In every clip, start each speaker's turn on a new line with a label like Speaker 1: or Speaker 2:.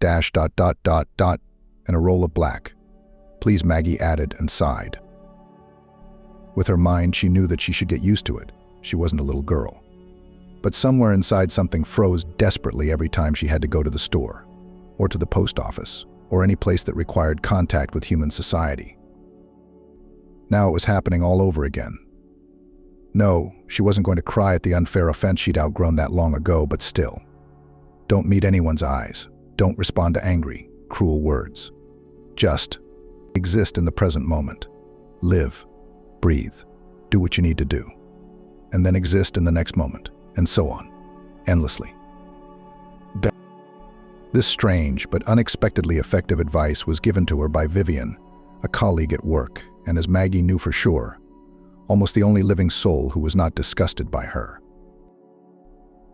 Speaker 1: dash dot dot dot dot, and a roll of black. Please, Maggie added and sighed. With her mind, she knew that she should get used to it. She wasn't a little girl. But somewhere inside something froze desperately every time she had to go to the store, or to the post office, or any place that required contact with human society. Now it was happening all over again. No, she wasn't going to cry at the unfair offense she'd outgrown that long ago, but still. Don't meet anyone's eyes. Don't respond to angry, cruel words. Just exist in the present moment. Live, breathe, do what you need to do, and then exist in the next moment, and so on, endlessly. This strange but unexpectedly effective advice was given to her by Vivian, a colleague at work, and as Maggie knew for sure, almost the only living soul who was not disgusted by her.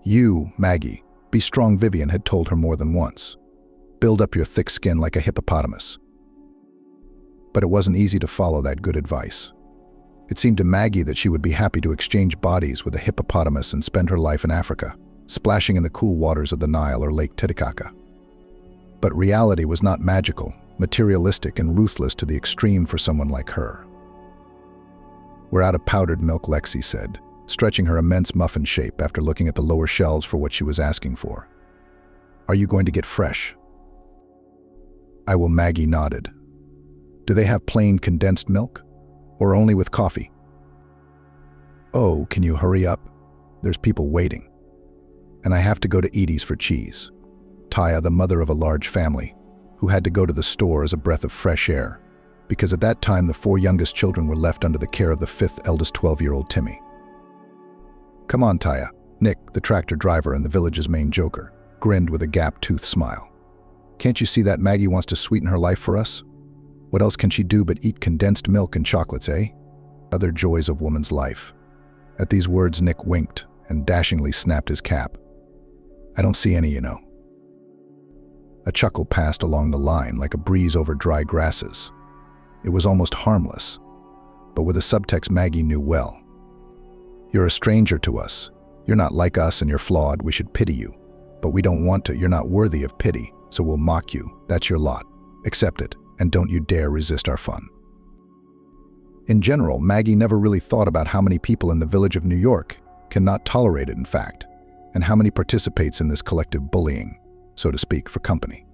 Speaker 1: You, Maggie, be strong, Vivian had told her more than once. Build up your thick skin like a hippopotamus. But it wasn't easy to follow that good advice. It seemed to Maggie that she would be happy to exchange bodies with a hippopotamus and spend her life in Africa, splashing in the cool waters of the Nile or Lake Titicaca. But reality was not magical, materialistic, and ruthless to the extreme for someone like her. We're out of powdered milk, Lexi said, stretching her immense muffin shape after looking at the lower shelves for what she was asking for. Are you going to get fresh? I will, Maggie nodded. Do they have plain condensed milk? Or only with coffee? Oh, can you hurry up? There's people waiting. And I have to go to Edie's for cheese. Taya, the mother of a large family, who had to go to the store as a breath of fresh air, because at that time the 4 youngest children were left under the care of the 5th eldest 12-year-old Timmy. Come on, Taya. Nick, the tractor driver and the village's main joker, grinned with a gap-toothed smile. Can't you see that Maggie wants to sweeten her life for us? What else can she do but eat condensed milk and chocolates, eh? Other joys of woman's life. At these words, Nick winked and dashingly snapped his cap. I don't see any, you know. A chuckle passed along the line like a breeze over dry grasses. It was almost harmless, but with a subtext Maggie knew well. You're a stranger to us. You're not like us and you're flawed. We should pity you. But we don't want to. You're not worthy of pity, so we'll mock you. That's your lot. Accept it, and don't you dare resist our fun. In general, Maggie never really thought about how many people in the village of New York cannot tolerate it, in fact, and how many participates in this collective bullying, so to speak, for company.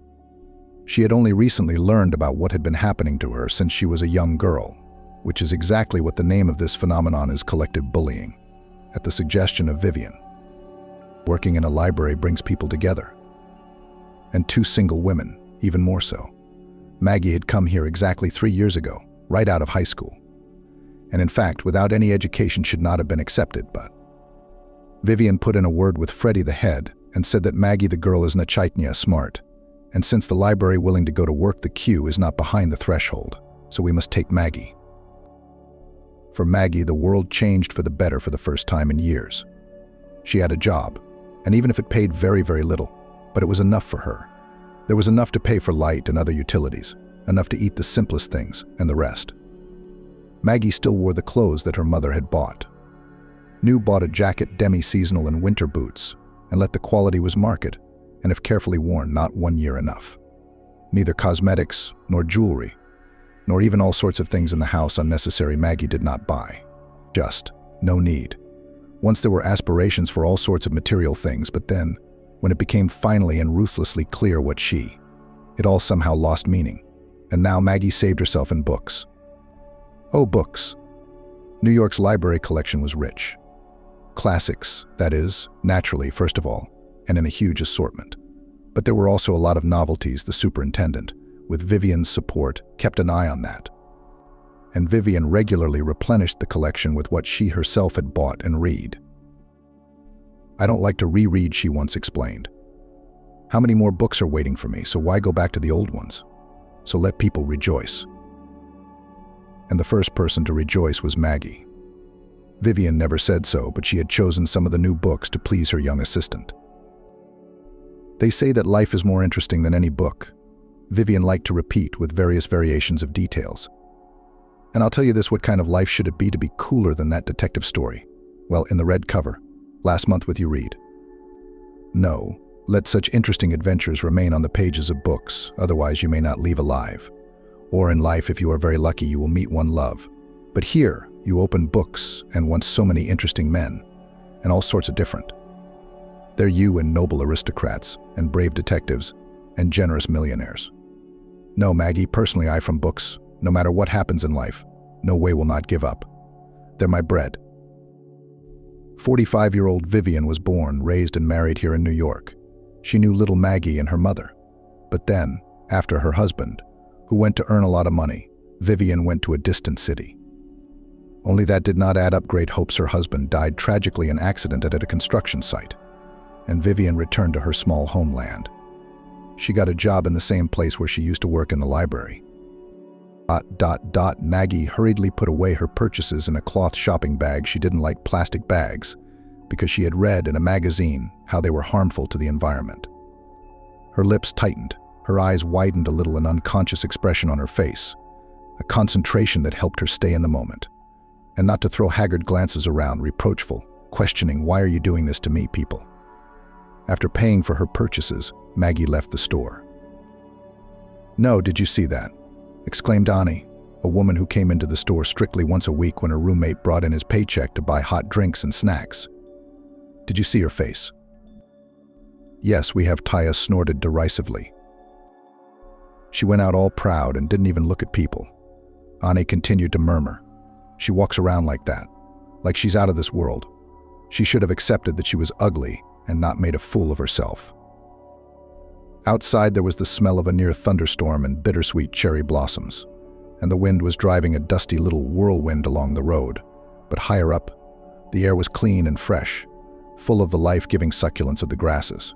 Speaker 1: She had only recently learned about what had been happening to her since she was a young girl, which is exactly what the name of this phenomenon is: collective bullying, at the suggestion of Vivian. Working in a library brings people together. And 2 single women, even more so. Maggie had come here exactly 3 years ago, right out of high school. And in fact, without any education should not have been accepted, but Vivian put in a word with Freddie the head and said that Maggie the girl is Nachaitnya smart, and since the library willing to go to work, the queue is not behind the threshold, so we must take Maggie. For Maggie, the world changed for the better for the first time in years. She had a job, and even if it paid very, very little, but it was enough for her. There was enough to pay for light and other utilities, enough to eat the simplest things and the rest. Maggie still wore the clothes that her mother had bought. New bought a jacket, demi-seasonal and winter boots, and let the quality was market, and if carefully worn, not 1 year enough. Neither cosmetics, nor jewelry, nor even all sorts of things in the house unnecessary Maggie did not buy. Just no need. Once there were aspirations for all sorts of material things, but then, when it became finally and ruthlessly clear what it all somehow lost meaning. And now Maggie saved herself in books. Oh, books. New York's library collection was rich. Classics, that is, naturally, first of all, and in a huge assortment. But there were also a lot of novelties. The superintendent, with Vivian's support, kept an eye on that. And Vivian regularly replenished the collection with what she herself had bought and read. I don't like to reread, she once explained. How many more books are waiting for me, so why go back to the old ones? So let people rejoice. And the first person to rejoice was Maggie. Vivian never said so, but she had chosen some of the new books to please her young assistant. They say that life is more interesting than any book. Vivian liked to repeat with various variations of details. And I'll tell you this, what kind of life should it be to be cooler than that detective story? Well, in the red cover. Last month with you read. No, Let such interesting adventures remain on the pages of books, otherwise you may not leave alive. Or in life, if you are very lucky, you will meet one love. But here, you open books and once so many interesting men, and all sorts of different. They're you and noble aristocrats, and brave detectives, and generous millionaires. No, Maggie, personally I from books, no matter what happens in life, no way will not give up. They're my bread. 45-year-old Vivian was born, raised and married here in New York. She knew little Maggie and her mother. But then, after her husband, who went to earn a lot of money, Vivian went to a distant city. Only that did not add up great hopes. Her husband died tragically in an accident at a construction site, and Vivian returned to her small homeland. She got a job in the same place where she used to work in the library. Maggie hurriedly put away her purchases in a cloth shopping bag. She didn't like plastic bags because she had read in a magazine how they were harmful to the environment. Her lips tightened, her eyes widened a little, an unconscious expression on her face, a concentration that helped her stay in the moment, and not to throw haggard glances around, reproachful, questioning, "Why are you doing this to me, people?" After paying for her purchases, Maggie left the store. "No, did you see that?" exclaimed Annie, a woman who came into the store strictly once a week when her roommate brought in his paycheck to buy hot drinks and snacks. "Did you see her face?" "Yes, we have," Taya snorted derisively. "She went out all proud and didn't even look at people." Annie continued to murmur. "She walks around like that, like she's out of this world. She should have accepted that she was ugly and not made a fool of herself." Outside there was the smell of a near thunderstorm and bittersweet cherry blossoms, and the wind was driving a dusty little whirlwind along the road. But higher up, the air was clean and fresh, full of the life-giving succulence of the grasses.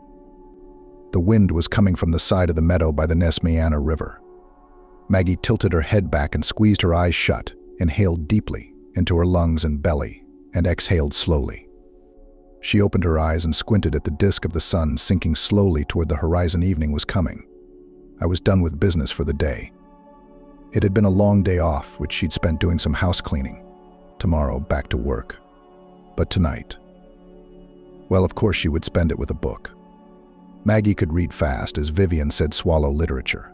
Speaker 1: The wind was coming from the side of the meadow by the Nesmiana River. Maggie tilted her head back and squeezed her eyes shut, inhaled deeply into her lungs and belly, and exhaled slowly. She opened her eyes and squinted at the disk of the sun sinking slowly toward the horizon. Evening was coming. I was done with business for the day. It had been a long day off, which she'd spent doing some house cleaning. Tomorrow, back to work. But tonight, well, of course she would spend it with a book. Maggie could read fast, as Vivian said, swallow literature.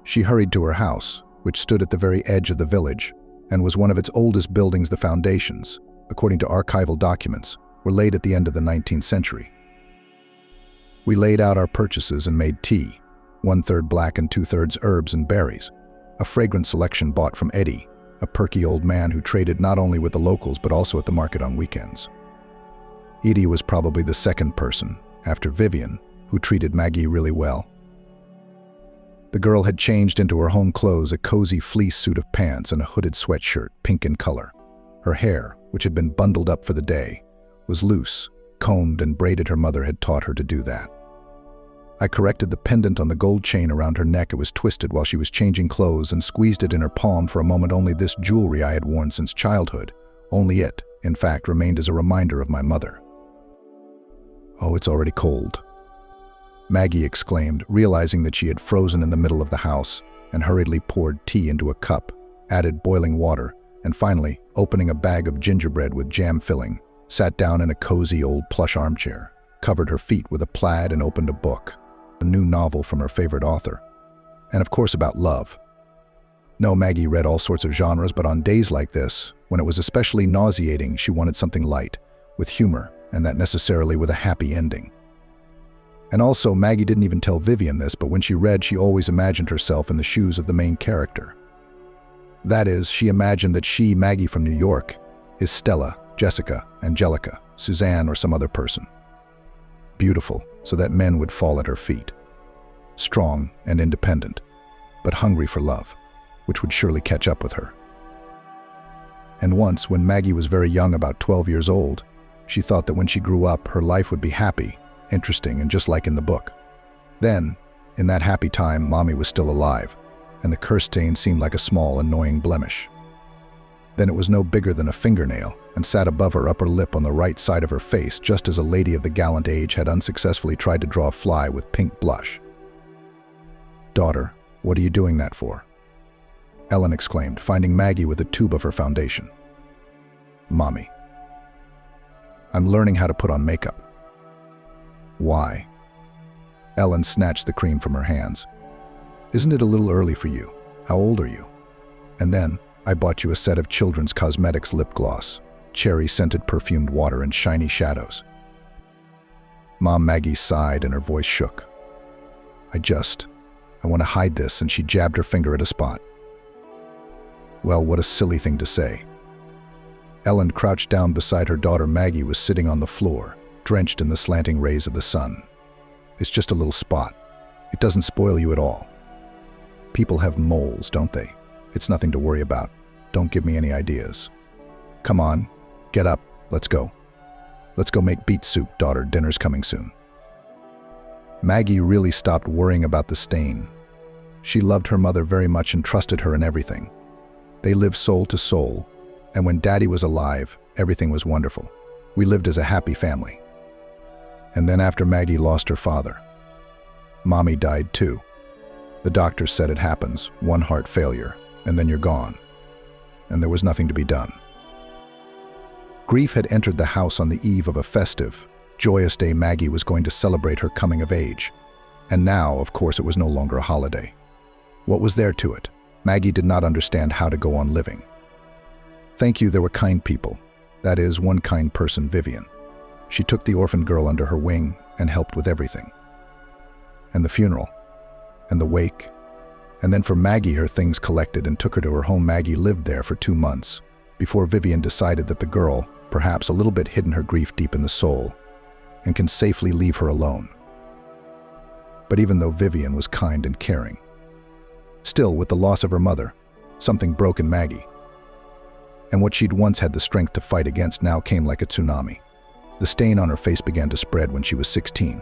Speaker 1: She hurried to her house, which stood at the very edge of the village, and was one of its oldest buildings. The foundations, according to archival documents, were laid at the end of the 19th century. We laid out our purchases and made tea, 1/3 black and 2/3 herbs and berries, a fragrant selection bought from Eddie, a perky old man who traded not only with the locals but also at the market on weekends. Edie was probably the second person, after Vivian, who treated Maggie really well. The girl had changed into her home clothes, a cozy fleece suit of pants and a hooded sweatshirt, pink in color. Her hair, which had been bundled up for the day, was loose, combed and braided. Her mother had taught her to do that. I corrected the pendant on the gold chain around her neck. It was twisted while she was changing clothes, and squeezed it in her palm for a moment. Only this jewelry I had worn since childhood. Only it, in fact, remained as a reminder of my mother. "Oh, it's already cold," Maggie exclaimed, realizing that she had frozen in the middle of the house, and hurriedly poured tea into a cup, added boiling water, and finally, opening a bag of gingerbread with jam filling, sat down in a cozy old plush armchair, covered her feet with a plaid, and opened a book, a new novel from her favorite author, and of course about love. No, Maggie read all sorts of genres, but on days like this, when it was especially nauseating, she wanted something light, with humor, and that necessarily with a happy ending. And also, Maggie didn't even tell Vivian this, but when she read, she always imagined herself in the shoes of the main character. That is, she imagined that she, Maggie from New York, is Stella, Jessica, Angelica, Suzanne, or some other person. Beautiful, so that men would fall at her feet. Strong and independent, but hungry for love, which would surely catch up with her. And once, when Maggie was very young, about 12 years old, she thought that when she grew up, her life would be happy, interesting, and just like in the book. Then, in that happy time, Mommy was still alive, and the curse stain seemed like a small, annoying blemish. Then it was no bigger than a fingernail, and sat above her upper lip on the right side of her face, just as a lady of the gallant age had unsuccessfully tried to draw a fly with pink blush. "Daughter, what are you doing that for?" Ellen exclaimed, finding Maggie with a tube of her foundation. "Mommy, I'm learning how to put on makeup." "Why?" Ellen snatched the cream from her hands. Isn't it a little early for you? How old are you? And then, I bought you a set of children's cosmetics lip gloss, cherry-scented perfumed water and shiny shadows. Mom Maggie sighed and her voice shook. I want to hide this, and she jabbed her finger at a spot. Well, what a silly thing to say. Ellen, crouched down beside her daughter Maggie, was sitting on the floor, drenched in the slanting rays of the sun. It's just a little spot. It doesn't spoil you at all. People have moles, don't they? It's nothing to worry about. Don't give me any ideas. Come on, get up, let's go. Let's go make beet soup, daughter, dinner's coming soon. Maggie really stopped worrying about the stain. She loved her mother very much and trusted her in everything. They lived soul to soul, and when Daddy was alive, everything was wonderful. We lived as a happy family. And then after Maggie lost her father, Mommy died too. The doctors said it happens, one heart failure, and then you're gone. And there was nothing to be done. Grief had entered the house on the eve of a festive, joyous day. Maggie was going to celebrate her coming of age. And now, of course, it was no longer a holiday. What was there to it? Maggie did not understand how to go on living. Thank you, there were kind people. That is, one kind person, Vivian. She took the orphaned girl under her wing and helped with everything. And the funeral, and the wake, and then for Maggie, her things collected and took her to her home. Maggie lived there for 2 months before Vivian decided that the girl, perhaps a little bit hidden her grief deep in the soul, and can safely leave her alone. But even though Vivian was kind and caring, still, with the loss of her mother, something broke in Maggie. And what she'd once had the strength to fight against now came like a tsunami. The stain on her face began to spread when she was 16.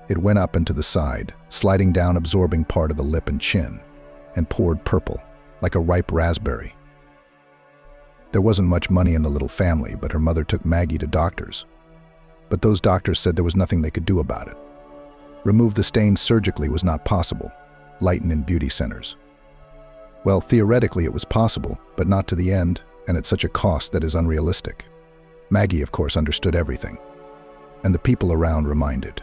Speaker 1: It went up and to the side, sliding down, absorbing part of the lip and chin, and poured purple, like a ripe raspberry. There wasn't much money in the little family, but her mother took Maggie to doctors. But those doctors said there was nothing they could do about it. Remove the stain surgically was not possible, lighten in beauty centers. Well, theoretically it was possible, but not to the end, and at such a cost that is unrealistic. Maggie, of course, understood everything. And the people around reminded.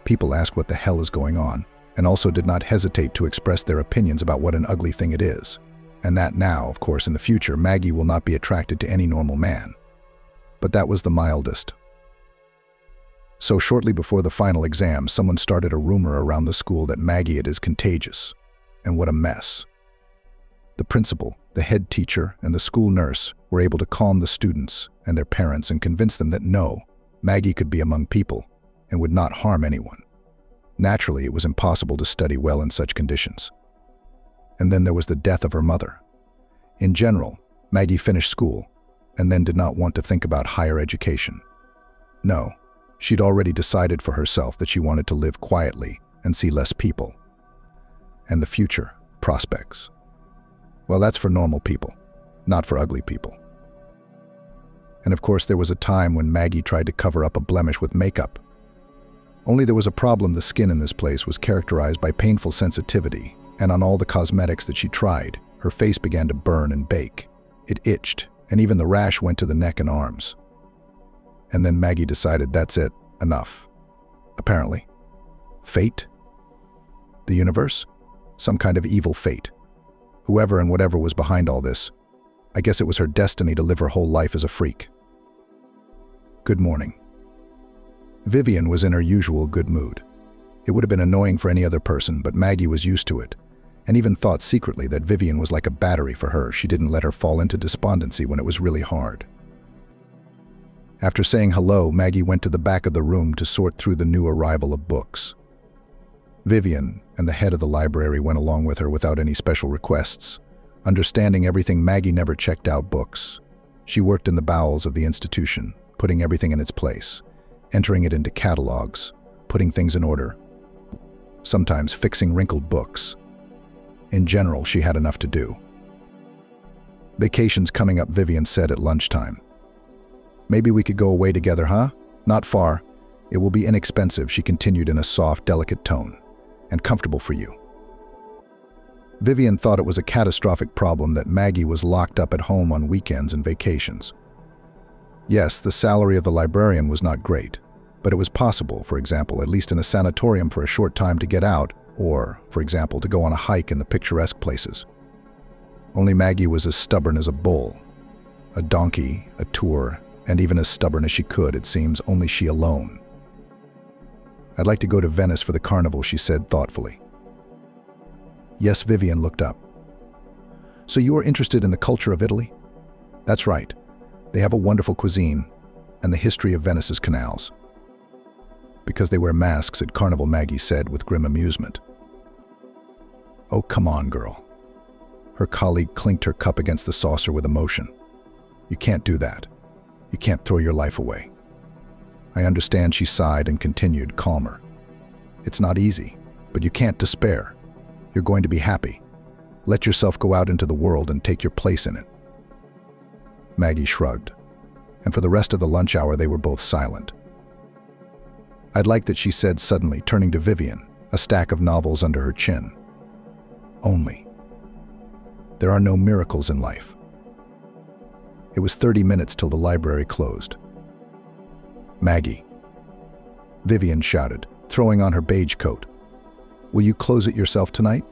Speaker 1: People asked what the hell is going on, and also did not hesitate to express their opinions about what an ugly thing it is. And that now, of course, in the future, Maggie will not be attracted to any normal man. But that was the mildest. So shortly before the final exam, someone started a rumor around the school that Maggie is contagious. And what a mess. The principal, the head teacher, and the school nurse were able to calm the students and their parents and convince them that no, Maggie could be among people and would not harm anyone. Naturally, it was impossible to study well in such conditions. And then there was the death of her mother. In general, Maggie finished school and then did not want to think about higher education. No, she'd already decided for herself that she wanted to live quietly and see less people. And the future, prospects. Well, that's for normal people, not for ugly people. And of course, there was a time when Maggie tried to cover up a blemish with makeup. Only there was a problem. The skin in this place was characterized by painful sensitivity, and on all the cosmetics that she tried, her face began to burn and bake. It itched, and even the rash went to the neck and arms. And then Maggie decided that's it, enough. Apparently. Fate? The universe? Some kind of evil fate. Whoever and whatever was behind all this, I guess it was her destiny to live her whole life as a freak. Good morning. Vivian was in her usual good mood. It would have been annoying for any other person, but Maggie was used to it, and even thought secretly that Vivian was like a battery for her. She didn't let her fall into despondency when it was really hard. After saying hello, Maggie went to the back of the room to sort through the new arrival of books. Vivian and the head of the library went along with her without any special requests. Understanding everything, Maggie never checked out books. She worked in the bowels of the institution, putting everything in its place, entering it into catalogs, putting things in order, sometimes fixing wrinkled books. In general, she had enough to do. Vacation's coming up, Vivian said at lunchtime. Maybe we could go away together, huh? Not far. It will be inexpensive, she continued in a soft, delicate tone, and comfortable for you. Vivian thought it was a catastrophic problem that Maggie was locked up at home on weekends and vacations. Yes, the salary of the librarian was not great, But it was possible, for example, at least in a sanatorium for a short time to get out, or, for example, to go on a hike in the picturesque places. Only Maggie was as stubborn as a bull. A donkey, a tour, and even as stubborn as she could, it seems, only she alone. "I'd like to go to Venice for the carnival," she said thoughtfully. Yes, Vivian looked up. "So you are interested in the culture of Italy?" "That's right. They have a wonderful cuisine, and the history of Venice's canals." "Because they wear masks at Carnival," Maggie said with grim amusement. "Oh, come on, girl." Her colleague clinked her cup against the saucer with emotion. "You can't do that. You can't throw your life away." "I understand," she sighed and continued, calmer. "It's not easy, but you can't despair. You're going to be happy. Let yourself go out into the world and take your place in it." Maggie shrugged, and for the rest of the lunch hour they were both silent. "I'd like that," she said suddenly, turning to Vivian, a stack of novels under her chin. "Only. There are no miracles in life." It was 30 minutes till the library closed. "Maggie," Vivian shouted, throwing on her beige coat. "Will you close it yourself tonight?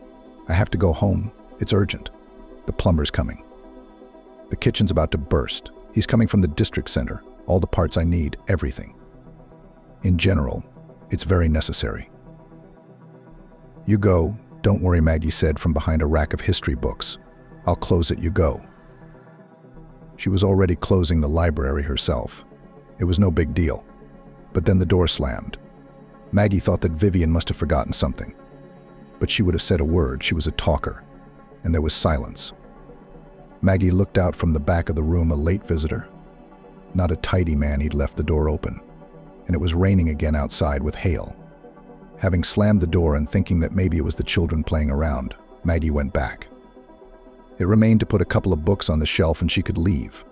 Speaker 1: I have to go home. It's urgent. The plumber's coming. The kitchen's about to burst. He's coming from the district center. All the parts I need, everything. In general, it's very necessary." "You go. Don't worry," Maggie said from behind a rack of history books. "I'll close it, you go." She was already closing the library herself. It was no big deal. But then the door slammed. Maggie thought that Vivian must have forgotten something. But she would have said a word. She was a talker. And there was silence. Maggie looked out from the back of the room. A late visitor? Not a tidy man. He'd left the door open. And it was raining again outside with hail. Having slammed the door and thinking that maybe it was the children playing around, Maggie went back. It remained to put a couple of books on the shelf and she could leave.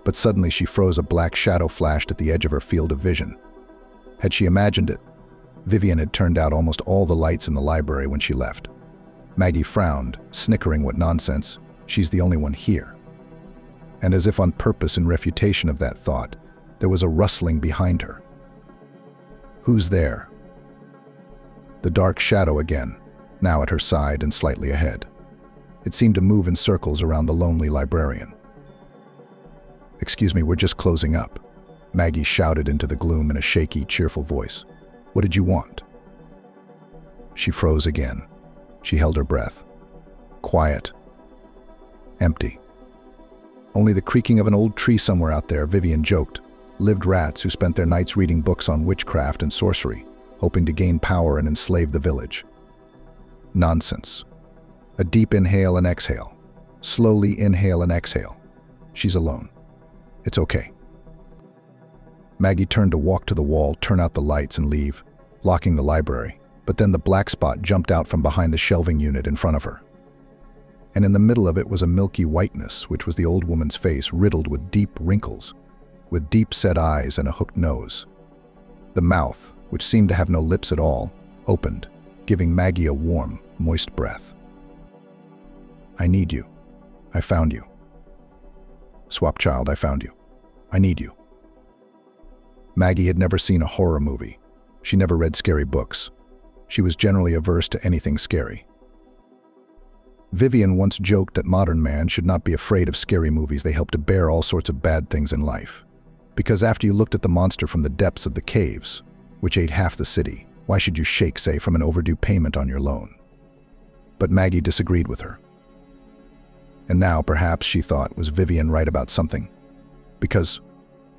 Speaker 1: But suddenly she froze. A black shadow flashed at the edge of her field of vision. Had she imagined it? Vivian had turned out almost all the lights in the library when she left. Maggie frowned, snickering. What nonsense. She's the only one here. And as if on purpose in refutation of that thought, there was a rustling behind her. "Who's there?" The dark shadow again, now at her side and slightly ahead. It seemed to move in circles around the lonely librarian. "Excuse me, we're just closing up," Maggie shouted into the gloom in a shaky, cheerful voice. "What did you want?" She froze again. She held her breath. Quiet. Empty. Only the creaking of an old tree somewhere out there, Vivian joked. Lived rats who spent their nights reading books on witchcraft and sorcery, hoping to gain power and enslave the village. Nonsense. A deep inhale and exhale. Slowly inhale and exhale. She's alone. It's okay. Maggie turned to walk to the wall, turn out the lights and leave, locking the library. But then the black spot jumped out from behind the shelving unit in front of her. And in the middle of it was a milky whiteness, which was the old woman's face, riddled with deep wrinkles, with deep-set eyes and a hooked nose. The mouth, which seemed to have no lips at all, opened, giving Maggie a warm, moist breath. "I need you. I found you. Swap child, I found you. I need you." Maggie had never seen a horror movie. She never read scary books. She was generally averse to anything scary. Vivian once joked that modern man should not be afraid of scary movies. They help to bear all sorts of bad things in life. Because after you looked at the monster from the depths of the caves, which ate half the city, why should you shake, say, from an overdue payment on your loan? But Maggie disagreed with her. And now, perhaps, she thought, was Vivian right about something? Because,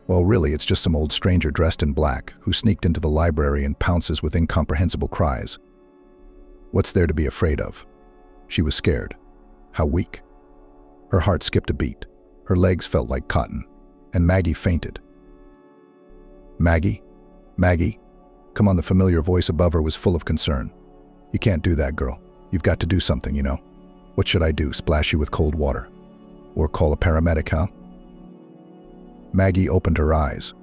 Speaker 1: well, really, it's just some old stranger dressed in black who sneaked into the library and pounces with incomprehensible cries. What's there to be afraid of? She was scared. How weak. Her heart skipped a beat. Her legs felt like cotton. And Maggie fainted. "Maggie? Maggie?" Come on, the familiar voice above her was full of concern. "You can't do that, girl. You've got to do something, you know. What should I do, splash you with cold water? Or call a paramedic, huh?" Maggie opened her eyes.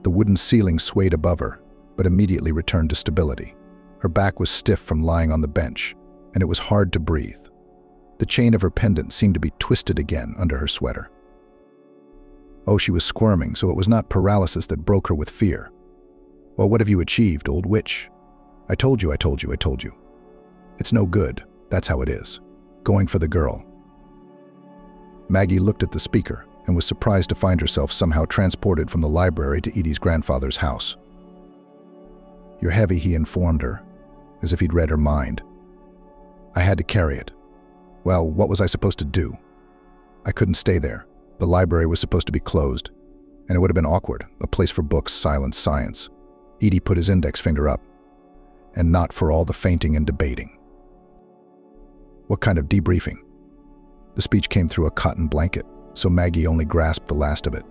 Speaker 1: The wooden ceiling swayed above her, but immediately returned to stability. Her back was stiff from lying on the bench, and it was hard to breathe. The chain of her pendant seemed to be twisted again under her sweater. Oh, she was squirming, so it was not paralysis that broke her with fear. Well, what have you achieved, old witch? I told you. It's no good. That's how it is. Going for the girl. Maggie looked at the speaker and was surprised to find herself somehow transported from the library to Edie's grandfather's house. You're heavy, he informed her, as if he'd read her mind. I had to carry it. Well, what was I supposed to do? I couldn't stay there. The library was supposed to be closed, and it would have been awkward, a place for books, silence, science. Edie put his index finger up. And not for all the fainting and debating. What kind of debriefing? The speech came through a cotton blanket, so Maggie only grasped the last of it.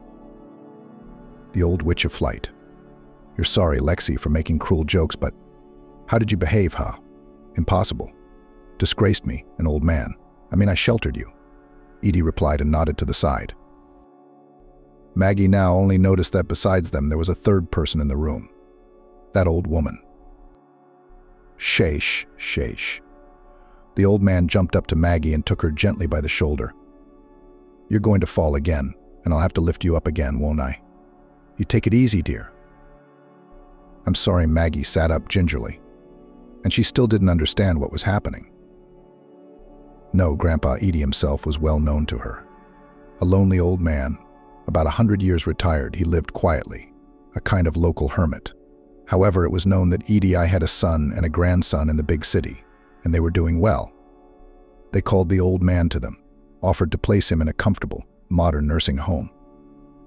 Speaker 1: The old witch of flight. You're sorry, Lexi, for making cruel jokes, but how did you behave, huh? Impossible. Disgraced me, an old man. I mean, I sheltered you. Edie replied and nodded to the side. Maggie now only noticed that besides them there was a third person in the room. That old woman. Sheesh. The old man jumped up to Maggie and took her gently by the shoulder. You're going to fall again, and I'll have to lift you up again, won't I? You take it easy, dear. I'm sorry, Maggie sat up gingerly, and she still didn't understand what was happening. No, Grandpa Edie himself was well known to her. A lonely old man, about 100 years retired, he lived quietly, a kind of local hermit. However, it was known that Edie had a son and a grandson in the big city, and they were doing well. They called the old man to them, offered to place him in a comfortable, modern nursing home.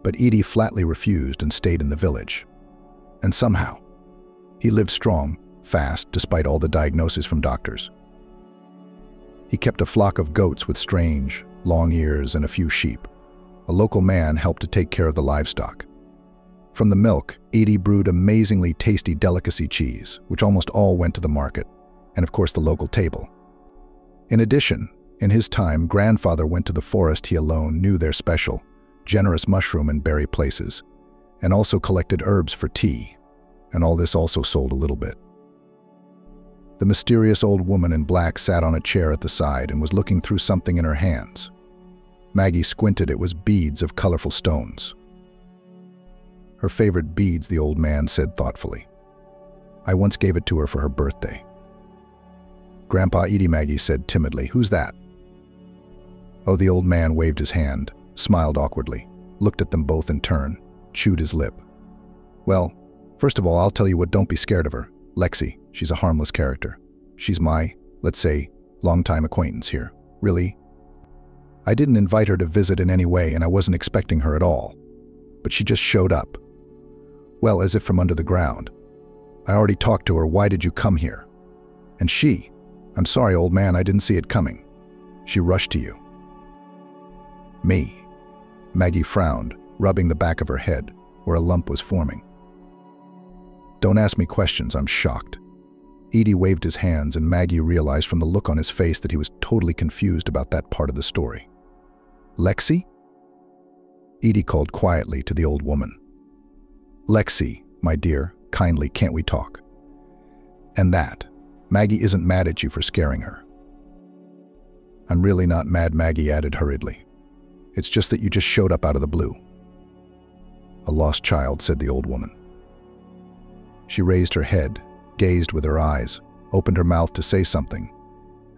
Speaker 1: But Edie flatly refused and stayed in the village. And somehow, he lived strong, fast, despite all the diagnoses from doctors. He kept a flock of goats with strange, long ears and a few sheep. A local man helped to take care of the livestock. From the milk, Edie brewed amazingly tasty delicacy cheese, which almost all went to the market, and of course the local table. In addition, in his time, grandfather went to the forest he alone knew their special, generous mushroom and berry places, and also collected herbs for tea, and all this also sold a little bit. The mysterious old woman in black sat on a chair at the side and was looking through something in her hands. Maggie squinted. It was beads of colorful stones. Her favorite beads, the old man said thoughtfully. I once gave it to her for her birthday. Grandpa Edie, Maggie said timidly. Who's that? Oh, the old man waved his hand, smiled awkwardly, looked at them both in turn, chewed his lip. Well, first of all, I'll tell you what, don't be scared of her. Lexi, she's a harmless character. She's my, let's say, longtime acquaintance here. Really? I didn't invite her to visit in any way, and I wasn't expecting her at all. But she just showed up. Well, as if from under the ground. I already talked to her. Why did you come here? And she, I'm sorry, old man, I didn't see it coming. She rushed to you. Me. Maggie frowned, rubbing the back of her head, where a lump was forming. Don't ask me questions, I'm shocked. Edie waved his hands, and Maggie realized from the look on his face that he was totally confused about that part of the story. Lexi? Edie called quietly to the old woman. Lexi, my dear, kindly, can't we talk? And that, Maggie isn't mad at you for scaring her. I'm really not mad, Maggie added hurriedly. It's just that you just showed up out of the blue. A lost child, said the old woman. She raised her head, gazed with her eyes, opened her mouth to say something,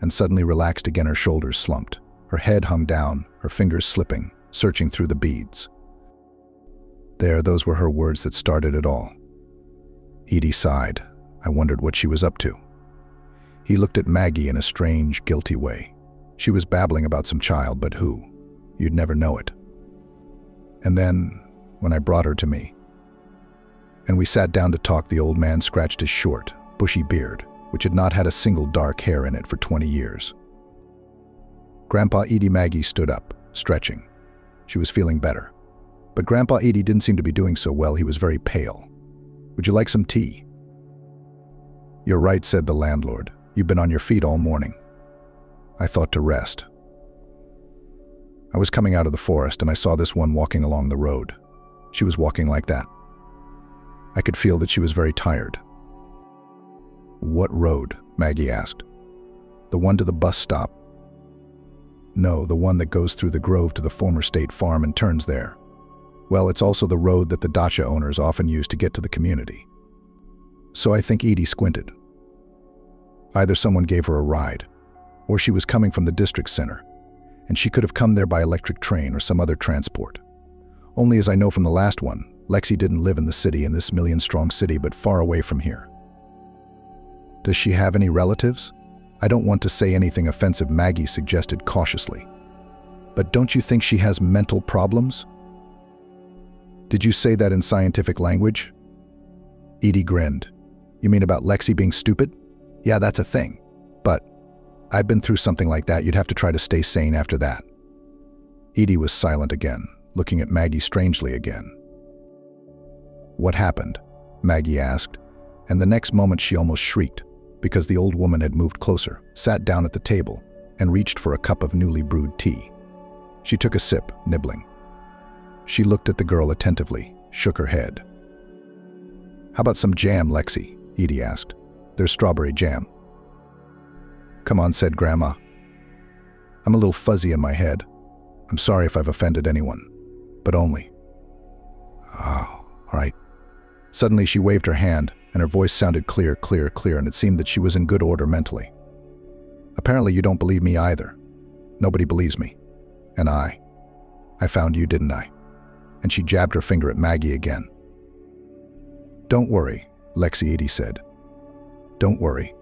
Speaker 1: and suddenly relaxed again. Her shoulders slumped. Her head hung down, her fingers slipping, searching through the beads. There, those were her words that started it all. Edie sighed. I wondered what she was up to. He looked at Maggie in a strange, guilty way. She was babbling about some child, but who? You'd never know it. And then, when I brought her to me, and we sat down to talk, the old man scratched his short, bushy beard, which had not had a single dark hair in it for 20 years. Grandpa Edie, Maggie stood up, stretching. She was feeling better. But Grandpa Edie didn't seem to be doing so well. He was very pale. Would you like some tea? You're right, said the landlord. You've been on your feet all morning. I thought to rest. I was coming out of the forest and I saw this one walking along the road. She was walking like that. I could feel that she was very tired. What road? Maggie asked. The one to the bus stop? No, the one that goes through the grove to the former state farm and turns there. Well, it's also the road that the dacha owners often use to get to the community. So I think Edie squinted. Either someone gave her a ride, or she was coming from the district center, and she could have come there by electric train or some other transport. Only as I know from the last one, Lexi didn't live in the city, in this million-strong city, but far away from here. Does she have any relatives? I don't want to say anything offensive, Maggie suggested cautiously. But don't you think she has mental problems? Did you say that in scientific language? Edie grinned. You mean about Lexi being stupid? Yeah, that's a thing. But I've been through something like that. You'd have to try to stay sane after that. Edie was silent again, looking at Maggie strangely again. What happened? Maggie asked, and the next moment she almost shrieked, because the old woman had moved closer, sat down at the table, and reached for a cup of newly brewed tea. She took a sip, nibbling. She looked at the girl attentively, shook her head. How about some jam, Lexi? Edie asked. There's strawberry jam. Come on, said Grandma. I'm a little fuzzy in my head. I'm sorry if I've offended anyone, but only. Oh, all right. Suddenly she waved her hand, and her voice sounded clear, and it seemed that she was in good order mentally. Apparently you don't believe me either. Nobody believes me. And I found you, didn't I? And she jabbed her finger at Maggie again. Don't worry, Lexi, Edie said. Don't worry.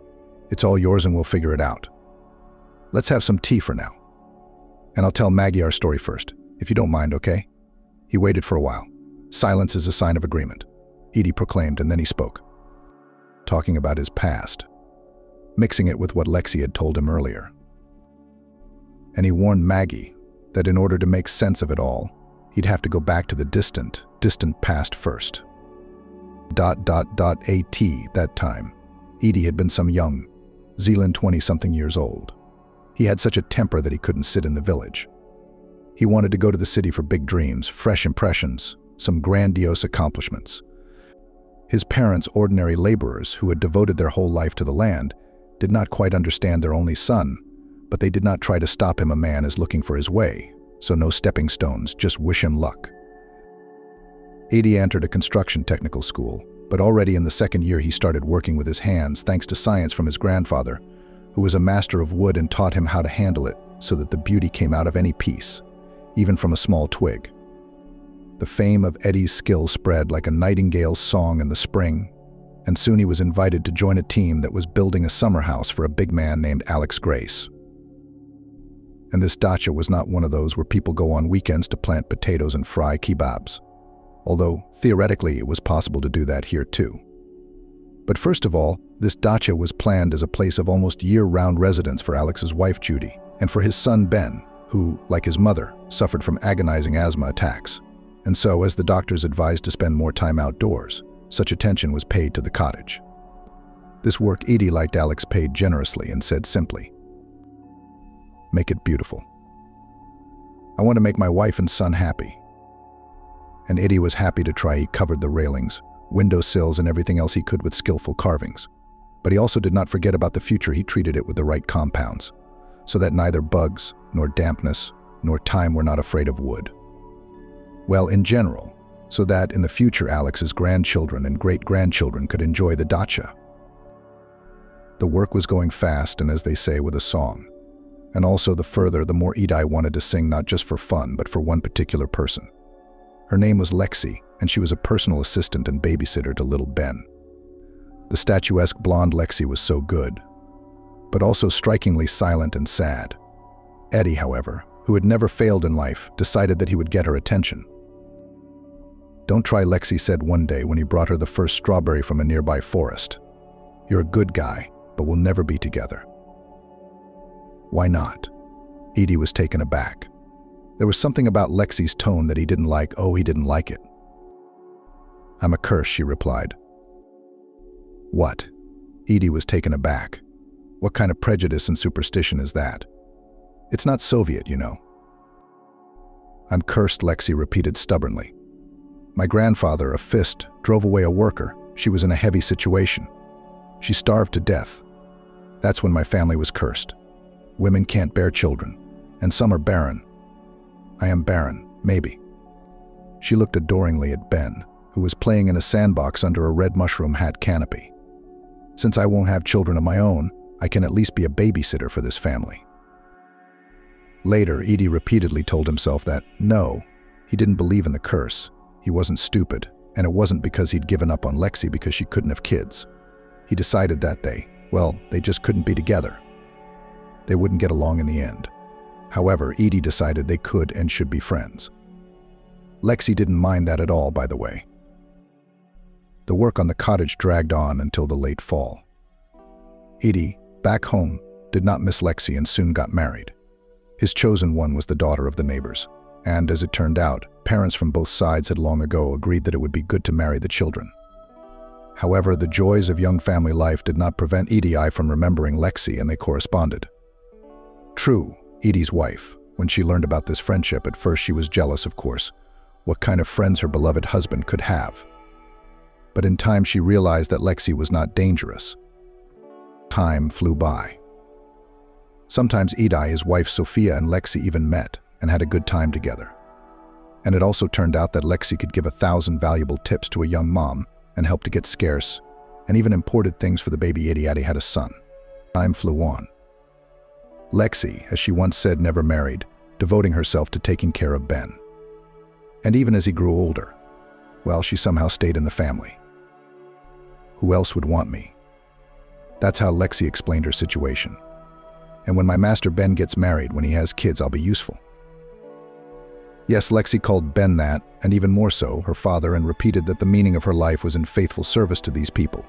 Speaker 1: It's all yours and we'll figure it out. Let's have some tea for now. And I'll tell Maggie our story first, if you don't mind, okay? He waited for a while. Silence is a sign of agreement, Edie proclaimed, and then he spoke. Talking about his past, mixing it with what Lexi had told him earlier. And he warned Maggie that in order to make sense of it all, he'd have to go back to the distant past first. At that time, Edie had been some young, Zealand 20-something years old. He had such a temper that he couldn't sit in the village. He wanted to go to the city for big dreams, fresh impressions, some grandiose accomplishments. His parents, ordinary laborers who had devoted their whole life to the land, did not quite understand their only son, but they did not try to stop him. A man is looking for his way, so no stepping stones, just wish him luck. Edie entered a construction technical school, but already in the second year he started working with his hands thanks to science from his grandfather, who was a master of wood and taught him how to handle it so that the beauty came out of any piece, even from a small twig. The fame of Edie's skill spread like a nightingale's song in the spring, and soon he was invited to join a team that was building a summer house for a big man named Alex Grace. And this dacha was not one of those where people go on weekends to plant potatoes and fry kebabs, although theoretically it was possible to do that here too. But first of all, this dacha was planned as a place of almost year-round residence for Alex's wife Judy, and for his son Ben, who, like his mother, suffered from agonizing asthma attacks. And so, as the doctors advised to spend more time outdoors, such attention was paid to the cottage. This work Edie liked Alex paid generously and said simply, "Make it beautiful. I want to make my wife and son happy." And Edie was happy to try. He covered the railings, windowsills, and everything else he could with skillful carvings. But he also did not forget about the future. He treated it with the right compounds, so that neither bugs, nor dampness, nor time were not afraid of wood. Well, in general, so that in the future Alex's grandchildren and great-grandchildren could enjoy the dacha. The work was going fast, and as they say, with a song. And also the further, the more Edie wanted to sing, not just for fun, but for one particular person. Her name was Lexi, and she was a personal assistant and babysitter to little Ben. The statuesque blonde Lexi was so good, but also strikingly silent and sad. Edie, however, who had never failed in life, decided that he would get her attention. "Don't try," Lexi said one day when he brought her the first strawberry from a nearby forest. "You're a good guy, but we'll never be together." "Why not?" Edie was taken aback. There was something about Lexi's tone that he didn't like. Oh, he didn't like it. "I'm a curse," she replied. "What?" Edie was taken aback. "What kind of prejudice and superstition is that? It's not Soviet, you know." "I'm cursed," Lexi repeated stubbornly. "My grandfather, a fist, drove away a worker. She was in a heavy situation. She starved to death. That's when my family was cursed. Women can't bear children, and some are barren. I am barren, maybe." She looked adoringly at Ben, who was playing in a sandbox under a red mushroom hat canopy. Since I won't have children of my own, I can at least be a babysitter for this family. Later, Edie repeatedly told himself that, no, he didn't believe in the curse. He wasn't stupid, and it wasn't because he'd given up on Lexi because she couldn't have kids. He decided that they just couldn't be together. They wouldn't get along in the end. However, Edie decided they could and should be friends. Lexi didn't mind that at all, by the way. The work on the cottage dragged on until the late fall. Edie, back home, did not miss Lexi and soon got married. His chosen one was the daughter of the neighbors, and as it turned out, parents from both sides had long ago agreed that it would be good to marry the children. However, the joys of young family life did not prevent Edie from remembering Lexi, and they corresponded. True, Edie's wife, when she learned about this friendship, at first she was jealous, of course, what kind of friends her beloved husband could have. But in time she realized that Lexi was not dangerous. Time flew by. Sometimes Edie, his wife Sophia, and Lexi even met and had a good time together. And it also turned out that Lexi could give 1,000 valuable tips to a young mom and help to get scarce and even imported things for the baby. Edie had a son. Time flew on. Lexi, as she once said, never married, devoting herself to taking care of Ben. And even as he grew older, well, she somehow stayed in the family. Who else would want me? That's how Lexi explained her situation. And when my master Ben gets married, when he has kids, I'll be useful. Yes, Lexi called Ben that, and even more so, her father, and repeated that the meaning of her life was in faithful service to these people.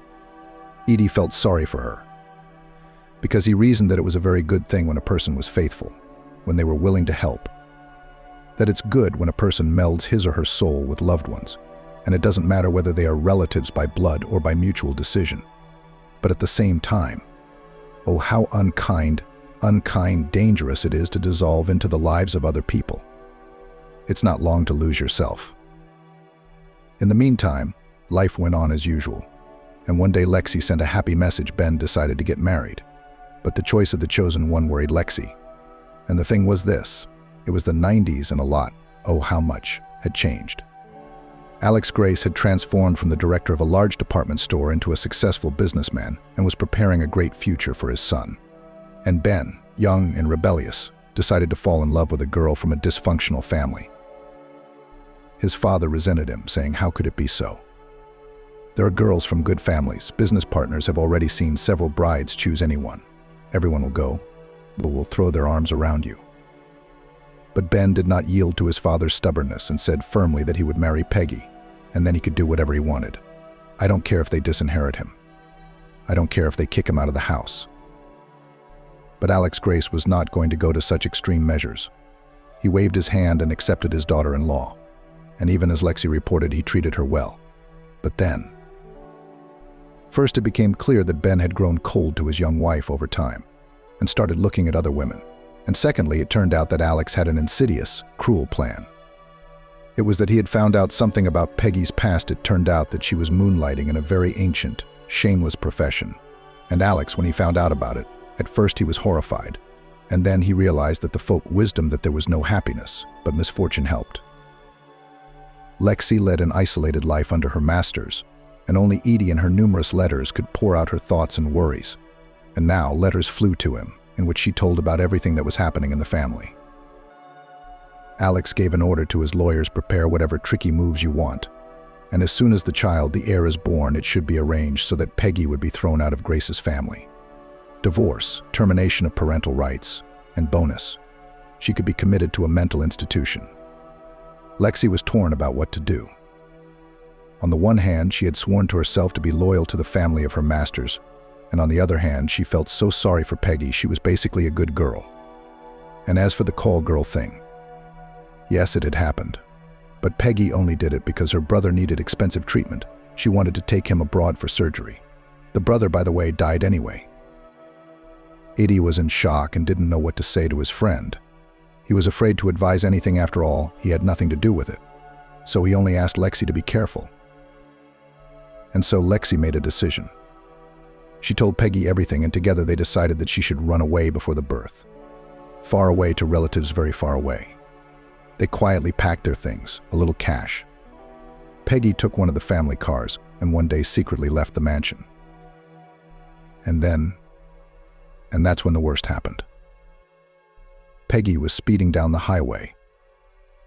Speaker 1: Edie felt sorry for her, because he reasoned that it was a very good thing when a person was faithful, when they were willing to help. That it's good when a person melds his or her soul with loved ones, and it doesn't matter whether they are relatives by blood or by mutual decision. But at the same time, oh, how unkind, dangerous it is to dissolve into the lives of other people. It's not long to lose yourself. In the meantime, life went on as usual, and one day Lexi sent a happy message. Ben decided to get married, but the choice of the chosen one worried Lexi. And the thing was this, it was the 90s and a lot, oh how much, had changed. Alex Grace had transformed from the director of a large department store into a successful businessman and was preparing a great future for his son. And Ben, young and rebellious, decided to fall in love with a girl from a dysfunctional family. His father resented him, saying, how could it be so? There are girls from good families. Business partners have already seen several brides. Choose anyone. Everyone will go. Will throw their arms around you. But Ben did not yield to his father's stubbornness and said firmly that he would marry Peggy, and then he could do whatever he wanted. I don't care if they disinherit him. I don't care if they kick him out of the house. But Alex Grace was not going to go to such extreme measures. He waved his hand and accepted his daughter-in-law. And even as Lexi reported, he treated her well. But then, first it became clear that Ben had grown cold to his young wife over time and started looking at other women. And secondly, it turned out that Alex had an insidious, cruel plan. It was that he had found out something about Peggy's past. It turned out that she was moonlighting in a very ancient, shameless profession. And Alex, when he found out about it, at first he was horrified. And then he realized that the folk wisdom that there was no happiness, but misfortune helped. Lexi led an isolated life under her masters, and only Edie in her numerous letters could pour out her thoughts and worries. And now letters flew to him, in which she told about everything that was happening in the family. Alex gave an order to his lawyers, prepare whatever tricky moves you want. And as soon as the heir is born, it should be arranged so that Peggy would be thrown out of Grace's family. Divorce, termination of parental rights, and bonus, she could be committed to a mental institution. Lexi was torn about what to do. On the one hand, she had sworn to herself to be loyal to the family of her masters, and on the other hand, she felt so sorry for Peggy. She was basically a good girl. And as for the call girl thing, yes, it had happened. But Peggy only did it because her brother needed expensive treatment. She wanted to take him abroad for surgery. The brother, by the way, died anyway. Edie was in shock and didn't know what to say to his friend. He was afraid to advise anything. After all, he had nothing to do with it. So he only asked Lexi to be careful. And so Lexi made a decision. She told Peggy everything, and together they decided that she should run away before the birth. Far away to relatives very far away. They quietly packed their things, a little cash. Peggy took one of the family cars and one day secretly left the mansion. And that's when the worst happened. Peggy was speeding down the highway.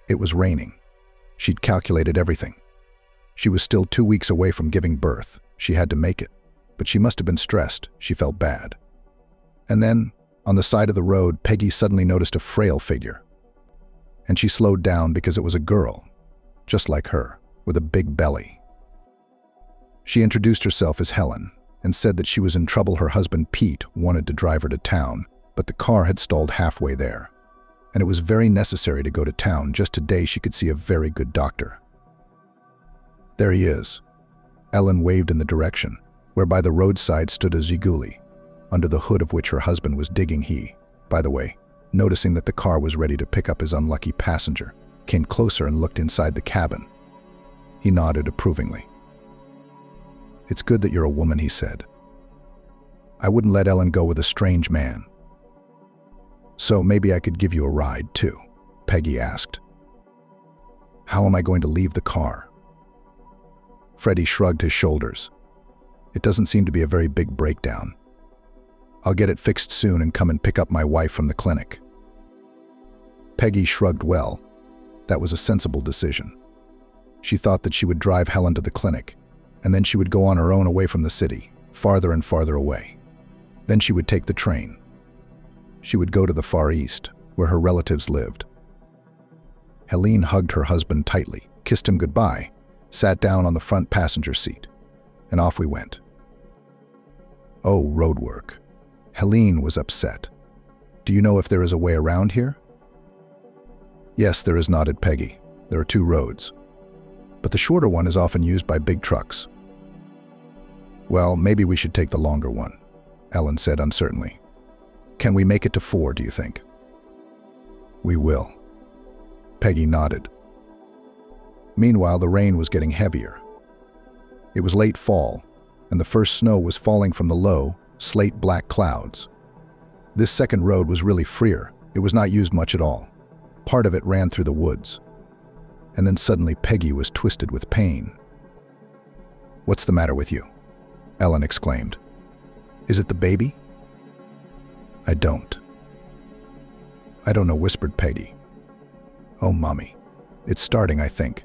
Speaker 1: It was raining. She'd calculated everything. She was still 2 weeks away from giving birth. She had to make it. But she must have been stressed. She felt bad. And then, on the side of the road, Peggy suddenly noticed a frail figure. And she slowed down because it was a girl, just like her, with a big belly. She introduced herself as Helen and said that she was in trouble. Her husband, Pete, wanted to drive her to town, but the car had stalled halfway there. And it was very necessary to go to town. Just today she could see a very good doctor. There he is. Ellen waved in the direction, where by the roadside stood a ziguli, under the hood of which her husband was digging. He, by the way, noticing that the car was ready to pick up his unlucky passenger, came closer and looked inside the cabin. He nodded approvingly. "It's good that you're a woman," he said. "I wouldn't let Ellen go with a strange man." "So maybe I could give you a ride, too?" Peggy asked. "How am I going to leave the car?" Freddie shrugged his shoulders. "It doesn't seem to be a very big breakdown. I'll get it fixed soon and come and pick up my wife from the clinic." Peggy shrugged. Well, that was a sensible decision. She thought that she would drive Helen to the clinic, and then she would go on her own away from the city, farther and farther away. Then she would take the train. She would go to the Far East, where her relatives lived. Helene hugged her husband tightly, kissed him goodbye, sat down on the front passenger seat, and off we went. Oh, road work. Helene was upset. "Do you know if there is a way around here?" "Yes, there is," nodded Peggy. "There are 2 roads. But the shorter one is often used by big trucks." "Well, maybe we should take the longer one," Ellen said uncertainly. "Can we make it to 4, do you think?" "We will." Peggy nodded. Meanwhile, the rain was getting heavier. It was late fall, and the first snow was falling from the low, slate-black clouds. This second road was really freer. It was not used much at all. Part of it ran through the woods. And then suddenly Peggy was twisted with pain. "What's the matter with you?" Ellen exclaimed. "Is it the baby?" I don't know," whispered Peggy. "Oh, Mommy, it's starting, I think."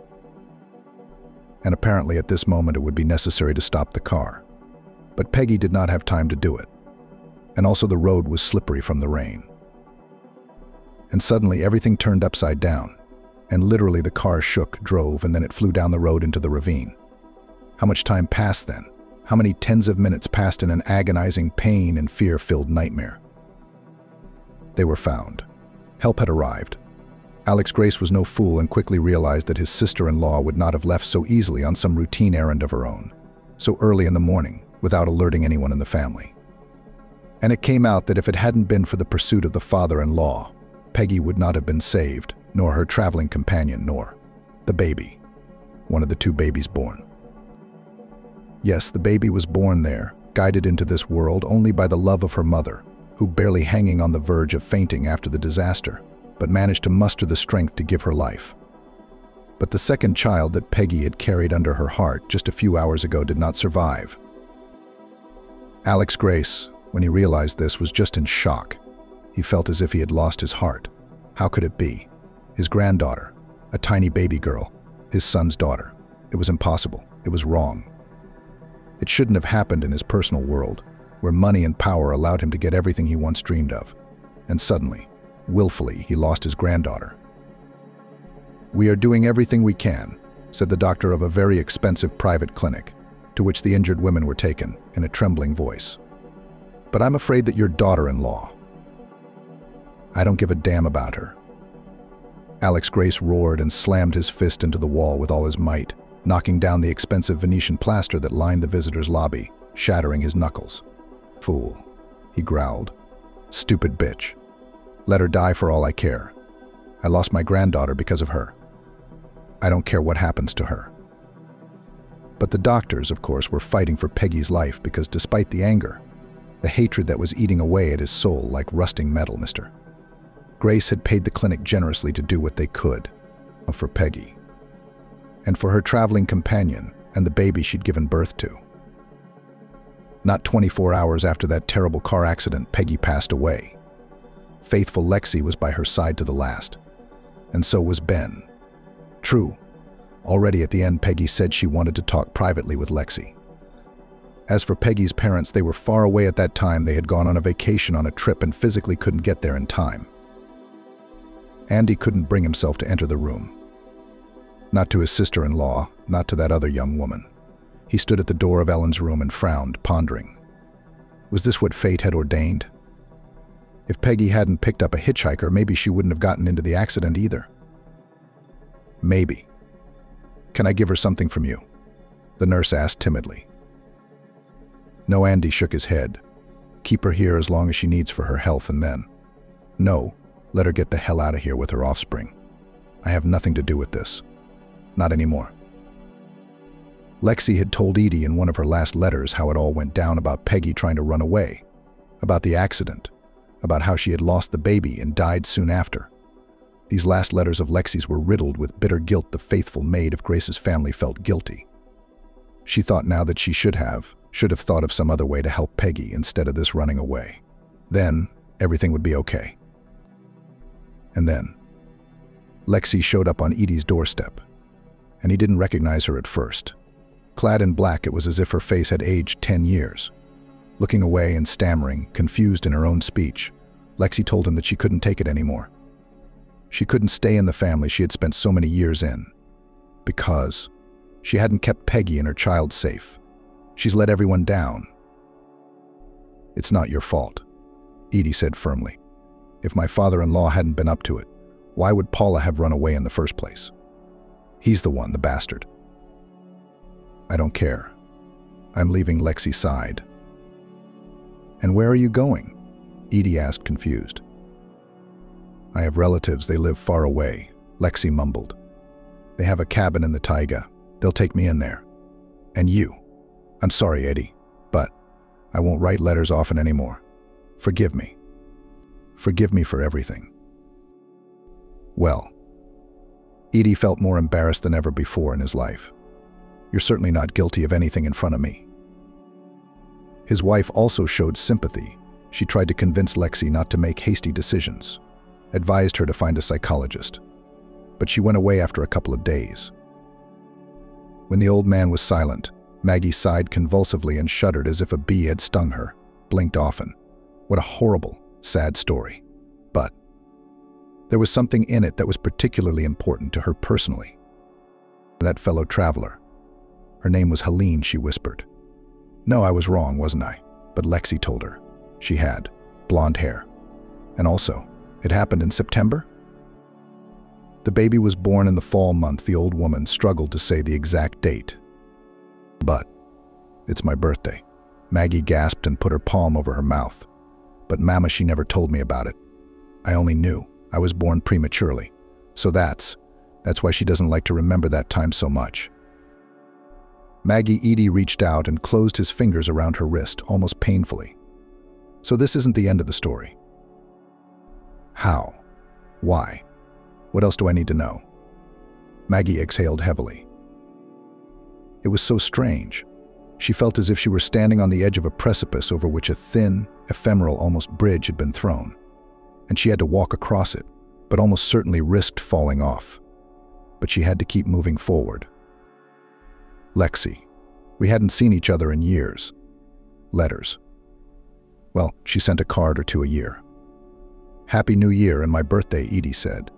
Speaker 1: And apparently at this moment it would be necessary to stop the car. But Peggy did not have time to do it. And also the road was slippery from the rain. And suddenly everything turned upside down. And literally the car shook, drove, and then it flew down the road into the ravine. How much time passed then? How many tens of minutes passed in an agonizing pain and fear-filled nightmare? They were found. Help had arrived. Alex Grace was no fool and quickly realized that his sister-in-law would not have left so easily on some routine errand of her own, so early in the morning, without alerting anyone in the family. And it came out that if it hadn't been for the pursuit of the father-in-law, Peggy would not have been saved, nor her traveling companion, nor the baby, one of the 2 babies born. Yes, the baby was born there, guided into this world only by the love of her mother, who barely hanging on the verge of fainting after the disaster, but managed to muster the strength to give her life. But the second child that Peggy had carried under her heart just a few hours ago did not survive. Alex Grace, when he realized this, was just in shock. He felt as if he had lost his heart. How could it be? His granddaughter, a tiny baby girl, his son's daughter. It was impossible. It was wrong. It shouldn't have happened in his personal world, where money and power allowed him to get everything he once dreamed of. And suddenly, willfully, he lost his granddaughter. "We are doing everything we can," said the doctor of a very expensive private clinic, to which the injured women were taken, in a trembling voice. "But I'm afraid that your daughter-in-law—" "I don't give a damn about her." Alex Grace roared and slammed his fist into the wall with all his might, knocking down the expensive Venetian plaster that lined the visitors' lobby, shattering his knuckles. "Fool," he growled. "Stupid bitch. Let her die for all I care. I lost my granddaughter because of her. I don't care what happens to her." But the doctors, of course, were fighting for Peggy's life because despite the anger, the hatred that was eating away at his soul like rusting metal, Mr. Grace had paid the clinic generously to do what they could for Peggy, and for her traveling companion and the baby she'd given birth to. Not 24 hours after that terrible car accident, Peggy passed away. Faithful Lexi was by her side to the last. And so was Ben. True. Already at the end, Peggy said she wanted to talk privately with Lexi. As for Peggy's parents, they were far away at that time. They had gone on a vacation on a trip and physically couldn't get there in time. Andy couldn't bring himself to enter the room. Not to his sister-in-law, not to that other young woman. He stood at the door of Ellen's room and frowned, pondering. Was this what fate had ordained? If Peggy hadn't picked up a hitchhiker, maybe she wouldn't have gotten into the accident either. Maybe. Can I give her something from you? The nurse asked timidly. No, Andy shook his head. Keep her here as long as she needs for her health, and then. No, let her get the hell out of here with her offspring. I have nothing to do with this. Not anymore. Lexi had told Edie in one of her last letters how it all went down about Peggy trying to run away, about the accident, about how she had lost the baby and died soon after. These last letters of Lexi's were riddled with bitter guilt. The faithful maid of Grace's family felt guilty. She thought now that she should have thought of some other way to help Peggy instead of this running away. Then, everything would be okay. And then, Lexi showed up on Edie's doorstep, and he didn't recognize her at first. Clad in black, it was as if her face had aged 10 years. Looking away and stammering, confused in her own speech, Lexi told him that she couldn't take it anymore. She couldn't stay in the family she had spent so many years in, because she hadn't kept Peggy and her child safe. She's let everyone down. It's not your fault, Edie said firmly. If my father-in-law hadn't been up to it, why would Paula have run away in the first place? He's the one, the bastard. I don't care. I'm leaving Lexi's side. And where are you going? Edie asked, confused. I have relatives. They live far away, Lexi mumbled. They have a cabin in the taiga. They'll take me in there. And you. I'm sorry, Edie, but I won't write letters often anymore. Forgive me. Forgive me for everything. Well, Edie felt more embarrassed than ever before in his life. You're certainly not guilty of anything in front of me. His wife also showed sympathy. She tried to convince Lexi not to make hasty decisions, advised her to find a psychologist. But she went away after a couple of days. When the old man was silent, Maggie sighed convulsively and shuddered as if a bee had stung her, blinked often. What a horrible, sad story. But there was something in it that was particularly important to her personally. That fellow traveler. Her name was Helene, she whispered. No, I was wrong, wasn't I? But Lexi told her. She had blonde hair. And also, it happened in September? The baby was born in the fall month. The old woman struggled to say the exact date. But it's my birthday. Maggie gasped and put her palm over her mouth. But Mama, she never told me about it. I only knew I was born prematurely. So that's why she doesn't like to remember that time so much. Edie reached out and closed his fingers around her wrist, almost painfully. So this isn't the end of the story. How? Why? What else do I need to know? Maggie exhaled heavily. It was so strange. She felt as if she were standing on the edge of a precipice over which a thin, ephemeral, almost bridge had been thrown. And she had to walk across it, but almost certainly risked falling off. But she had to keep moving forward. Lexi. We hadn't seen each other in years. Letters. Well, she sent a card or two a year. Happy New Year and my birthday, Edie said.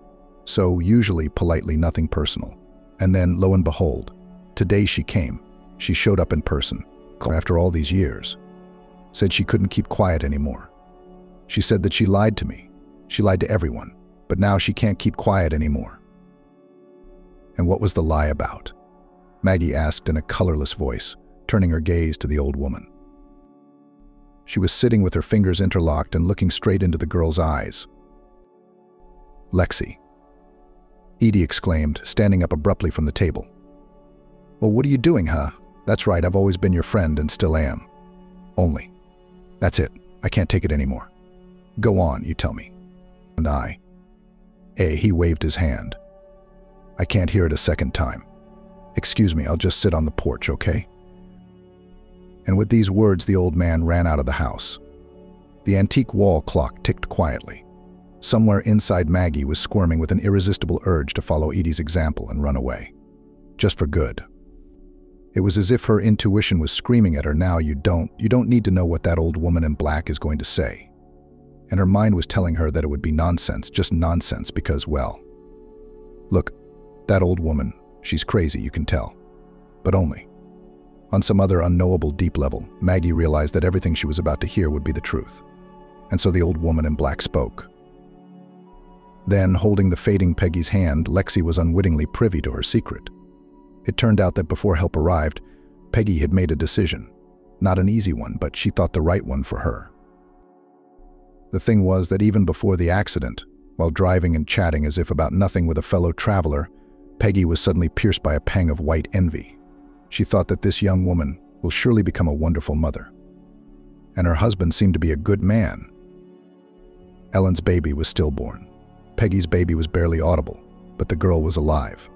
Speaker 1: So usually, politely, nothing personal. And then, lo and behold, today she came. She showed up in person, after all these years. Said she couldn't keep quiet anymore. She said that she lied to me. She lied to everyone. But now she can't keep quiet anymore. And what was the lie about? Maggie asked in a colorless voice, turning her gaze to the old woman. She was sitting with her fingers interlocked and looking straight into the girl's eyes. Lexi. Edie exclaimed, standing up abruptly from the table. Well, what are you doing, huh? That's right, I've always been your friend and still am. Only. That's it. I can't take it anymore. Go on, you tell me. And I. He waved his hand. I can't hear it a second time. Excuse me, I'll just sit on the porch, okay? And with these words, the old man ran out of the house. The antique wall clock ticked quietly. Somewhere inside Maggie was squirming with an irresistible urge to follow Edie's example and run away. Just for good. It was as if her intuition was screaming at her, now you don't need to know what that old woman in black is going to say. And her mind was telling her that it would be nonsense, just nonsense, because, well, look, that old woman, she's crazy, you can tell. But only. On some other unknowable deep level, Maggie realized that everything she was about to hear would be the truth. And so the old woman in black spoke. Then, holding the fading Peggy's hand, Lexi was unwittingly privy to her secret. It turned out that before help arrived, Peggy had made a decision. Not an easy one, but she thought the right one for her. The thing was that even before the accident, while driving and chatting as if about nothing with a fellow traveler, Peggy was suddenly pierced by a pang of white envy. She thought that this young woman will surely become a wonderful mother. And her husband seemed to be a good man. Ellen's baby was stillborn. Peggy's baby was barely audible, but the girl was alive.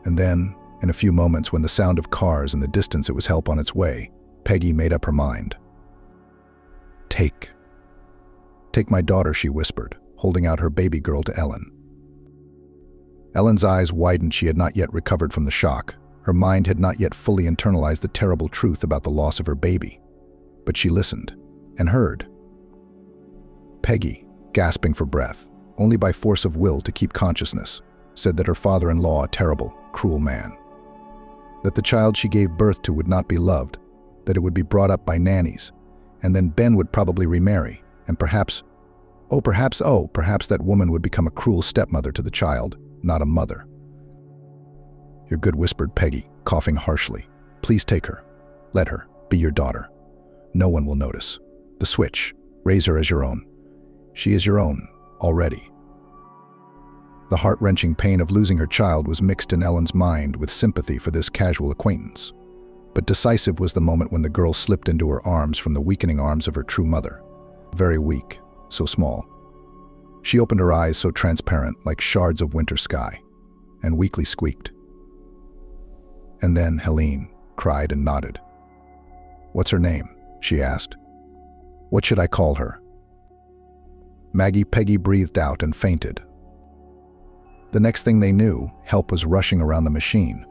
Speaker 1: And then, in a few moments, when the sound of cars in the distance, it was help on its way, Peggy made up her mind. Take my daughter, she whispered, holding out her baby girl to Ellen. Ellen's eyes widened. She had not yet recovered from the shock. Her mind had not yet fully internalized the terrible truth about the loss of her baby. But she listened and heard. Peggy, gasping for breath, only by force of will to keep consciousness, said that her father-in-law, a terrible, cruel man. That the child she gave birth to would not be loved, that it would be brought up by nannies, and then Ben would probably remarry, and perhaps that woman would become a cruel stepmother to the child, not a mother. You're good, whispered Peggy, coughing harshly. Please take her. Let her be your daughter. No one will notice. The switch. Raise her as your own. She is your own, already. The heart-wrenching pain of losing her child was mixed in Ellen's mind with sympathy for this casual acquaintance. But decisive was the moment when the girl slipped into her arms from the weakening arms of her true mother. Very weak, so small. She opened her eyes so transparent, like shards of winter sky, and weakly squeaked. And then Helene cried and nodded. What's her name? She asked. What should I call her? Peggy breathed out and fainted. The next thing they knew, help was rushing around the machine.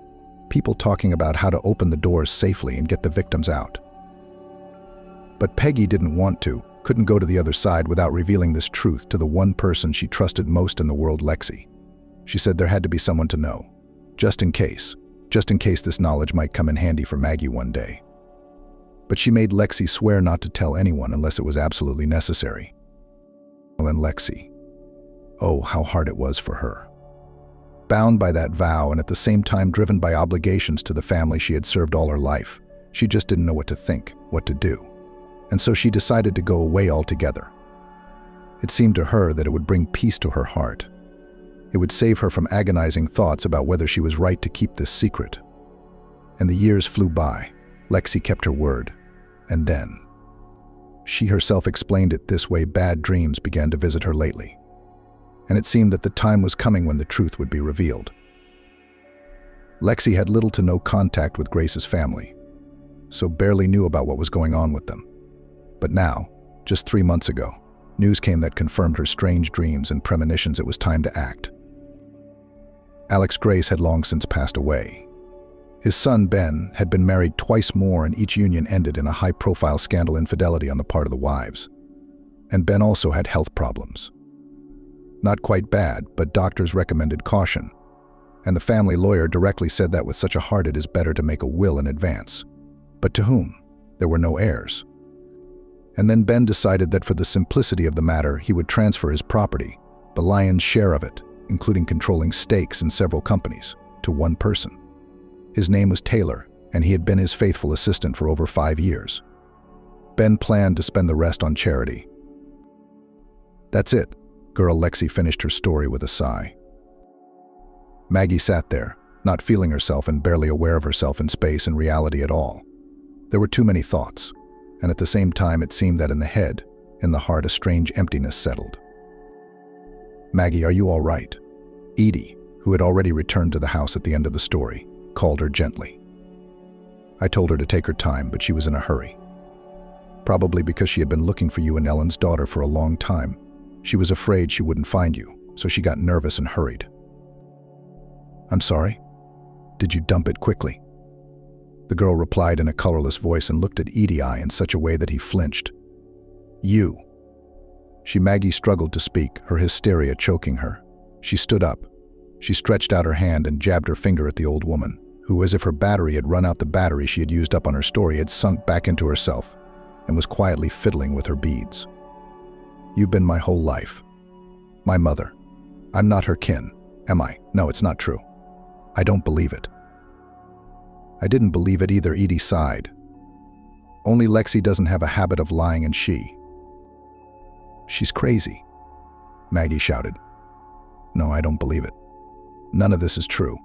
Speaker 1: People talking about how to open the doors safely and get the victims out. But Peggy didn't want to, couldn't go to the other side without revealing this truth to the one person she trusted most in the world, Lexi. She said there had to be someone to know, just in case this knowledge might come in handy for Maggie one day. But she made Lexi swear not to tell anyone unless it was absolutely necessary. And Lexi, oh, how hard it was for her. Bound by that vow and at the same time driven by obligations to the family she had served all her life, she just didn't know what to think, what to do. And so she decided to go away altogether. It seemed to her that it would bring peace to her heart. It would save her from agonizing thoughts about whether she was right to keep this secret. And the years flew by. Lexi kept her word. And then, she herself explained it this way, bad dreams began to visit her lately. And it seemed that the time was coming when the truth would be revealed. Lexi had little to no contact with Grace's family, so barely knew about what was going on with them. But now, just 3 months ago, news came that confirmed her strange dreams and premonitions. It was time to act. Alex Grace had long since passed away. His son, Ben, had been married twice more, and each union ended in a high-profile scandal infidelity on the part of the wives. And Ben also had health problems. Not quite bad, but doctors recommended caution. And the family lawyer directly said that with such a heart it is better to make a will in advance. But to whom? There were no heirs. And then Ben decided that for the simplicity of the matter, he would transfer his property, the lion's share of it, including controlling stakes in several companies, to one person. His name was Taylor, and he had been his faithful assistant for over 5 years. Ben planned to spend the rest on charity. That's it, girl Lexi finished her story with a sigh. Maggie sat there, not feeling herself and barely aware of herself in space and reality at all. There were too many thoughts, and at the same time it seemed that in the head, in the heart, a strange emptiness settled. Maggie, are you all right? Edie, who had already returned to the house at the end of the story, called her gently. I told her to take her time, but she was in a hurry. Probably because she had been looking for you and Ellen's daughter for a long time. She was afraid she wouldn't find you, so she got nervous and hurried. I'm sorry? Did you dump it quickly? The girl replied in a colorless voice and looked at Edie in such a way that he flinched. You. Maggie struggled to speak, her hysteria choking her. She stood up. She stretched out her hand and jabbed her finger at the old woman, who, as if her battery had run out, the battery she had used up on her story had sunk back into herself and was quietly fiddling with her beads. You've been my whole life. My mother. I'm not her kin, am I? No, it's not true. I don't believe it. I didn't believe it either, Edie sighed. Only Lexi doesn't have a habit of lying, and she's crazy, Maggie shouted. No, I don't believe it. None of this is true.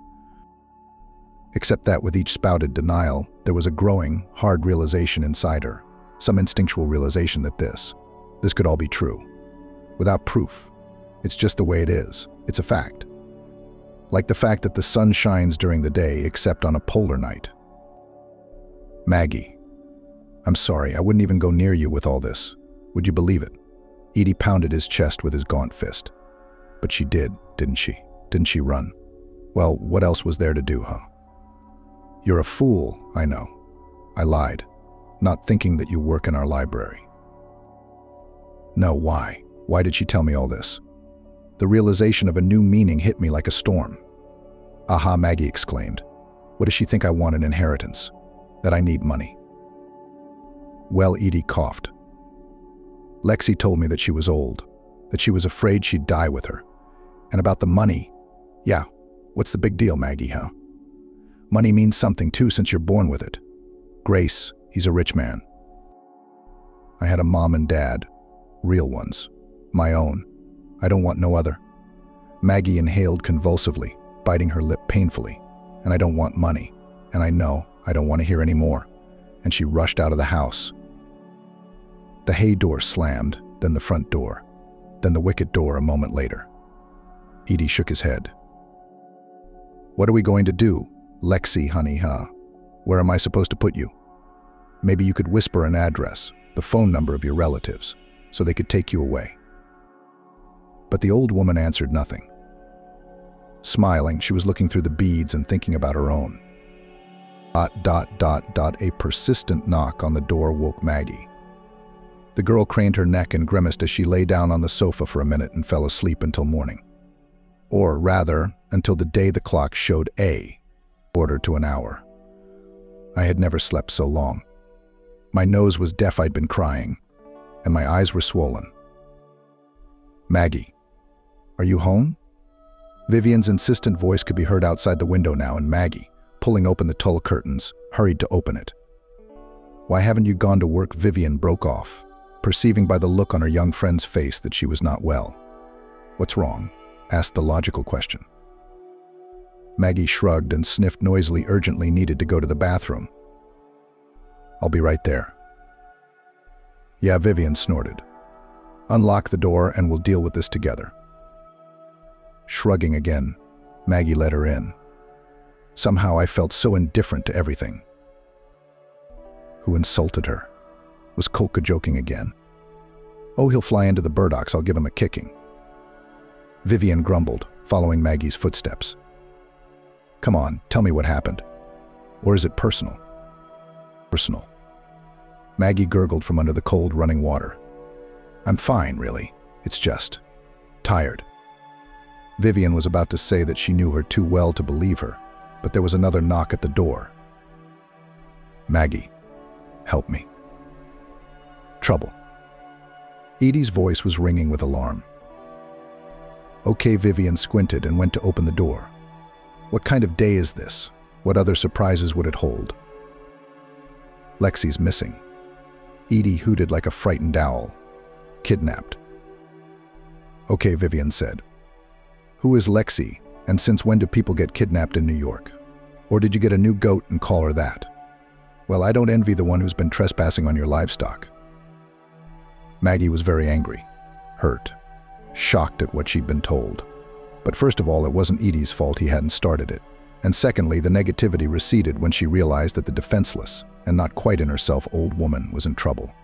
Speaker 1: Except that with each spouted denial, there was a growing, hard realization inside her, some instinctual realization that this could all be true. Without proof. It's just the way it is. It's a fact. Like the fact that the sun shines during the day except on a polar night. Maggie, I'm sorry, I wouldn't even go near you with all this. Would you believe it? Edie pounded his chest with his gaunt fist. But she did, didn't she? Didn't she run? Well, what else was there to do, huh? You're a fool, I know. I lied, not thinking that you work in our library. No, why? Why did she tell me all this? The realization of a new meaning hit me like a storm. Aha, Maggie exclaimed. What does she think I want an inheritance? That I need money? Well, Edie coughed. Lexi told me that she was old, that she was afraid she'd die with her. And about the money, yeah, what's the big deal, Maggie, huh? Money means something too since you're born with it. Grace, he's a rich man. I had a mom and dad, real ones, my own. I don't want no other. Maggie inhaled convulsively, biting her lip painfully. And I don't want money. And I know I don't want to hear any more. And she rushed out of the house. The hay door slammed, then the front door, then the wicket door a moment later. Edie shook his head. What are we going to do, Lexi, honey, huh? Where am I supposed to put you? Maybe you could whisper an address, the phone number of your relatives, so they could take you away. But the old woman answered nothing. Smiling, she was looking through the beads and thinking about her own. ... A persistent knock on the door woke Maggie. The girl craned her neck and grimaced as she lay down on the sofa for a minute and fell asleep until morning. Or rather, until the day the clock showed a quarter to an hour. I had never slept so long. My nose was deaf, I'd been crying, and my eyes were swollen. Maggie, are you home? Vivian's insistent voice could be heard outside the window now, and Maggie, pulling open the tulle curtains, hurried to open it. Why haven't you gone to work? Vivian broke off, perceiving by the look on her young friend's face that she was not well. What's wrong? Asked the logical question. Maggie shrugged and sniffed noisily, urgently needed to go to the bathroom. I'll be right there. Yeah, Vivian snorted. Unlock the door and we'll deal with this together. Shrugging again, Maggie let her in. Somehow I felt so indifferent to everything. Who insulted her? Was Kolka joking again? Oh, he'll fly into the burdocks, I'll give him a kicking. Vivian grumbled, following Maggie's footsteps. Come on, tell me what happened. Or is it personal? Personal. Maggie gurgled from under the cold running water. I'm fine, really. It's just tired. Vivian was about to say that she knew her too well to believe her, but there was another knock at the door. Maggie, help me. Trouble. Edie's voice was ringing with alarm. Okay, Vivian squinted and went to open the door. What kind of day is this? What other surprises would it hold? Lexi's missing. Edie hooted like a frightened owl. Kidnapped. Okay, Vivian said. Who is Lexi, and since when do people get kidnapped in New York? Or did you get a new goat and call her that? Well, I don't envy the one who's been trespassing on your livestock. Maggie was very angry, hurt, shocked at what she'd been told. But first of all, it wasn't Edie's fault he hadn't started it. And secondly, the negativity receded when she realized that the defenseless, and not quite in herself old woman was in trouble.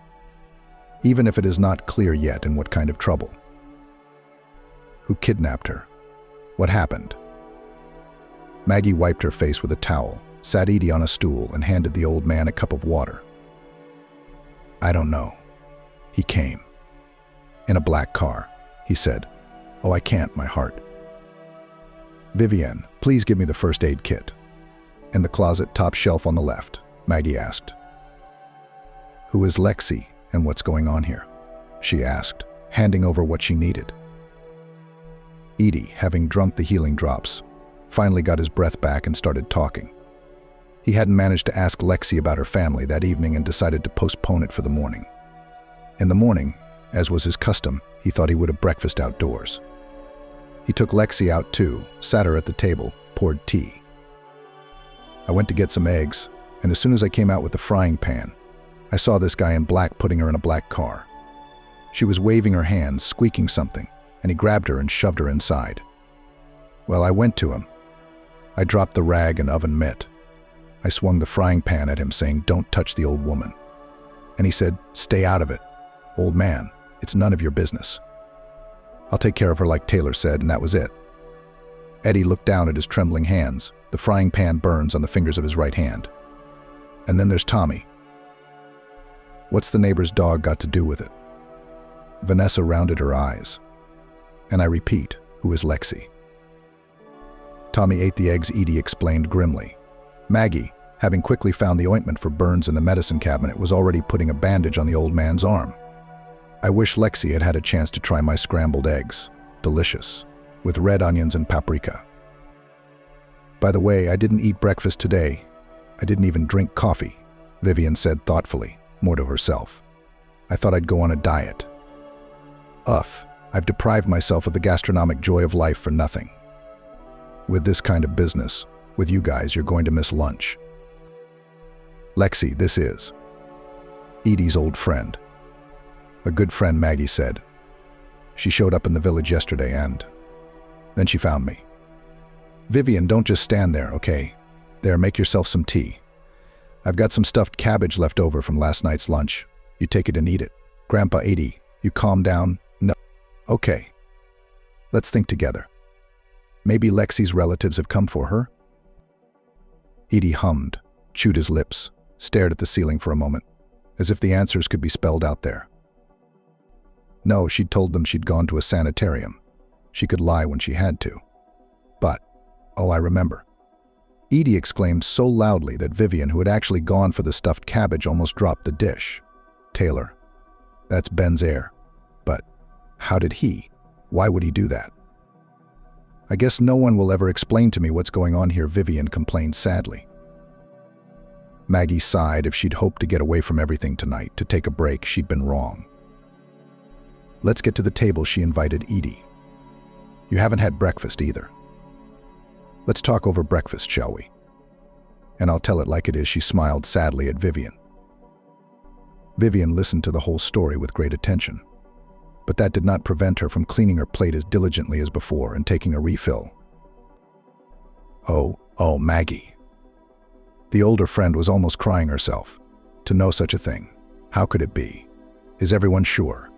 Speaker 1: Even if it is not clear yet in what kind of trouble. Who kidnapped her? What happened? Maggie wiped her face with a towel, sat Edie on a stool, and handed the old man a cup of water. I don't know. He came. In a black car, he said. Oh, I can't, my heart. Vivienne, please give me the first aid kit. In the closet, top shelf on the left, Maggie asked. Who is Lexi and what's going on here? She asked, handing over what she needed. Edie, having drunk the healing drops, finally got his breath back and started talking. He hadn't managed to ask Lexi about her family that evening and decided to postpone it for the morning. In the morning, as was his custom, he thought he would have breakfast outdoors. He took Lexi out too, sat her at the table, poured tea. I went to get some eggs, and as soon as I came out with the frying pan, I saw this guy in black putting her in a black car. She was waving her hands, squeaking something, and he grabbed her and shoved her inside. Well, I went to him. I dropped the rag and oven mitt. I swung the frying pan at him, saying, "Don't touch the old woman." And he said, "Stay out of it. Old man, it's none of your business. I'll take care of her," like Taylor said, and that was it. Eddie looked down at his trembling hands. The frying pan burns on the fingers of his right hand. And then there's Tommy. What's the neighbor's dog got to do with it? Vanessa rounded her eyes. And I repeat, who is Lexi? Tommy ate the eggs, Edie explained grimly. Maggie, having quickly found the ointment for burns in the medicine cabinet, was already putting a bandage on the old man's arm. I wish Lexi had had a chance to try my scrambled eggs. Delicious, with red onions and paprika. By the way, I didn't eat breakfast today. I didn't even drink coffee, Vivienne said thoughtfully, more to herself. I thought I'd go on a diet. I've deprived myself of the gastronomic joy of life for nothing. With this kind of business, with you guys, you're going to miss lunch. Lexi, this is Edie's old friend. A good friend, Maggie said. She showed up in the village yesterday and then she found me. Vivienne, don't just stand there, okay? There, make yourself some tea. I've got some stuffed cabbage left over from last night's lunch. You take it and eat it. Grandpa Edie, you calm down. No. Okay. Let's think together. Maybe Lexi's relatives have come for her? Edie hummed, chewed his lips, stared at the ceiling for a moment, as if the answers could be spelled out there. No, she'd told them she'd gone to a sanitarium. She could lie when she had to. But, oh, I remember. Edie exclaimed so loudly that Vivienne, who had actually gone for the stuffed cabbage, almost dropped the dish. Taylor. That's Ben's heir. But how did he? Why would he do that? I guess no one will ever explain to me what's going on here, Vivienne complained sadly. Maggie sighed. If she'd hoped to get away from everything tonight, to take a break, she'd been wrong. Let's get to the table, she invited Edie. You haven't had breakfast either. Let's talk over breakfast, shall we? And I'll tell it like it is, she smiled sadly at Vivienne. Vivienne listened to the whole story with great attention, but that did not prevent her from cleaning her plate as diligently as before and taking a refill. Oh, Maggie. The older friend was almost crying herself. To know such a thing. How could it be? Is everyone sure?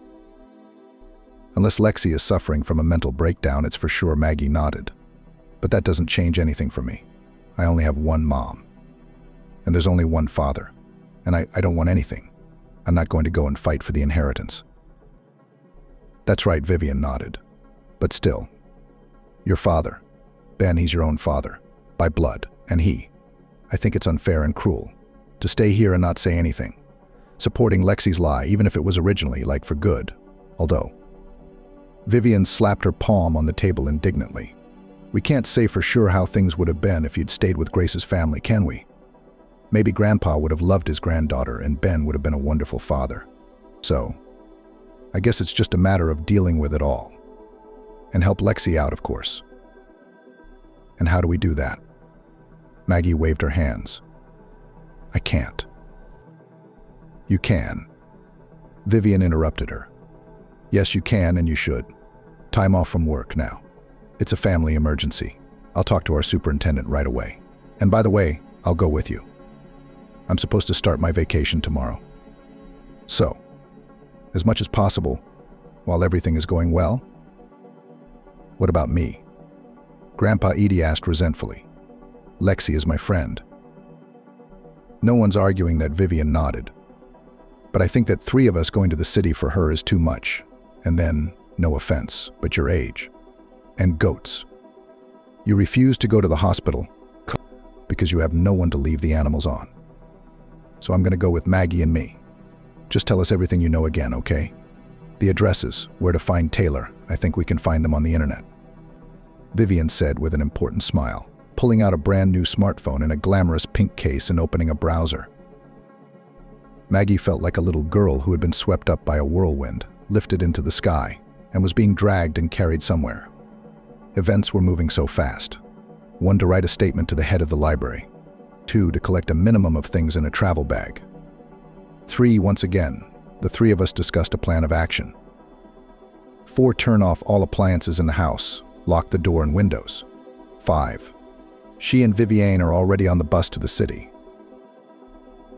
Speaker 1: Unless Lexi is suffering from a mental breakdown, it's for sure, Maggie nodded. But that doesn't change anything for me. I only have one mom. And there's only one father. And I don't want anything. I'm not going to go and fight for the inheritance. That's right, Vivienne nodded. But still. Your father. Ben, he's your own father. By blood. And I think it's unfair and cruel. To stay here and not say anything. Supporting Lexi's lie, even if it was originally, like, for good. Although. Vivienne slapped her palm on the table indignantly. We can't say for sure how things would have been if you'd stayed with Grace's family, can we? Maybe Grandpa would have loved his granddaughter and Ben would have been a wonderful father. So, I guess it's just a matter of dealing with it all. And help Lexi out, of course. And how do we do that? Maggie waved her hands. I can't. You can. Vivienne interrupted her. Yes, you can and you should. Time off from work now. It's a family emergency. I'll talk to our superintendent right away. And by the way, I'll go with you. I'm supposed to start my vacation tomorrow. So, as much as possible, while everything is going well? What about me? Grandpa Edie asked resentfully. Lexi is my friend. No one's arguing that. Vivian nodded. But I think that 3 of us going to the city for her is too much. And then, no offense, but your age. And goats. You refuse to go to the hospital because you have no one to leave the animals on. So I'm going to go with Maggie and me. Just tell us everything you know again, okay? The addresses, where to find Taylor. I think we can find them on the internet. Vivian said with an important smile, pulling out a brand new smartphone in a glamorous pink case and opening a browser. Maggie felt like a little girl who had been swept up by a whirlwind, lifted into the sky, and was being dragged and carried somewhere. Events were moving so fast. 1, to write a statement to the head of the library. 2, to collect a minimum of things in a travel bag. 3, once again, the 3 of us discussed a plan of action. 4, turn off all appliances in the house, lock the door and windows. 5, she and Vivian are already on the bus to the city.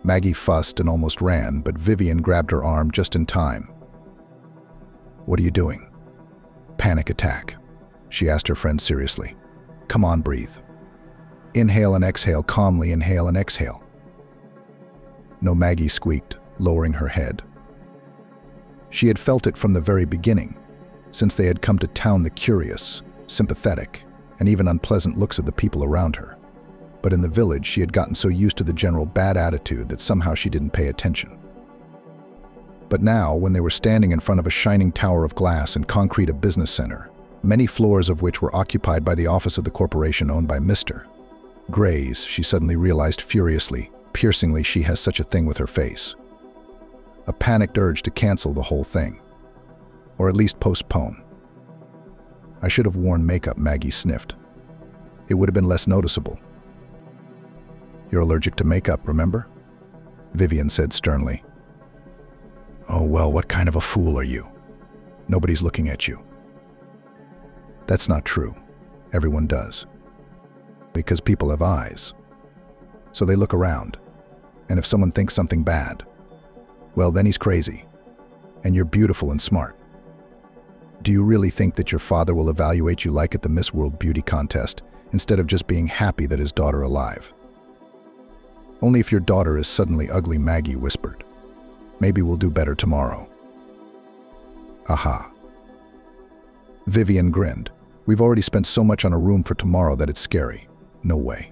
Speaker 1: Maggie fussed and almost ran, but Vivian grabbed her arm just in time. What are you doing? Panic attack, she asked her friend seriously. Come on, breathe. Inhale and exhale calmly, inhale and exhale. No, Maggie squeaked, lowering her head. She had felt it from the very beginning, since they had come to town, the curious, sympathetic, and even unpleasant looks of the people around her. But in the village, she had gotten so used to the general bad attitude that somehow she didn't pay attention. But now, when they were standing in front of a shining tower of glass and concrete, a business center, many floors of which were occupied by the office of the corporation owned by Mr. Gray's, she suddenly realized furiously, piercingly, she has such a thing with her face. A panicked urge to cancel the whole thing. Or at least postpone. I should have worn makeup, Maggie sniffed. It would have been less noticeable. You're allergic to makeup, remember? Vivian said sternly. Oh, well, what kind of a fool are you? Nobody's looking at you. That's not true. Everyone does. Because people have eyes. So they look around. And if someone thinks something bad, well, then he's crazy. And you're beautiful and smart. Do you really think that your father will evaluate you like at the Miss World Beauty contest, instead of just being happy that his daughter is alive? Only if your daughter is suddenly ugly, Maggie whispered. Maybe we'll do better tomorrow. Aha. Vivian grinned. We've already spent so much on a room for tomorrow that it's scary. No way.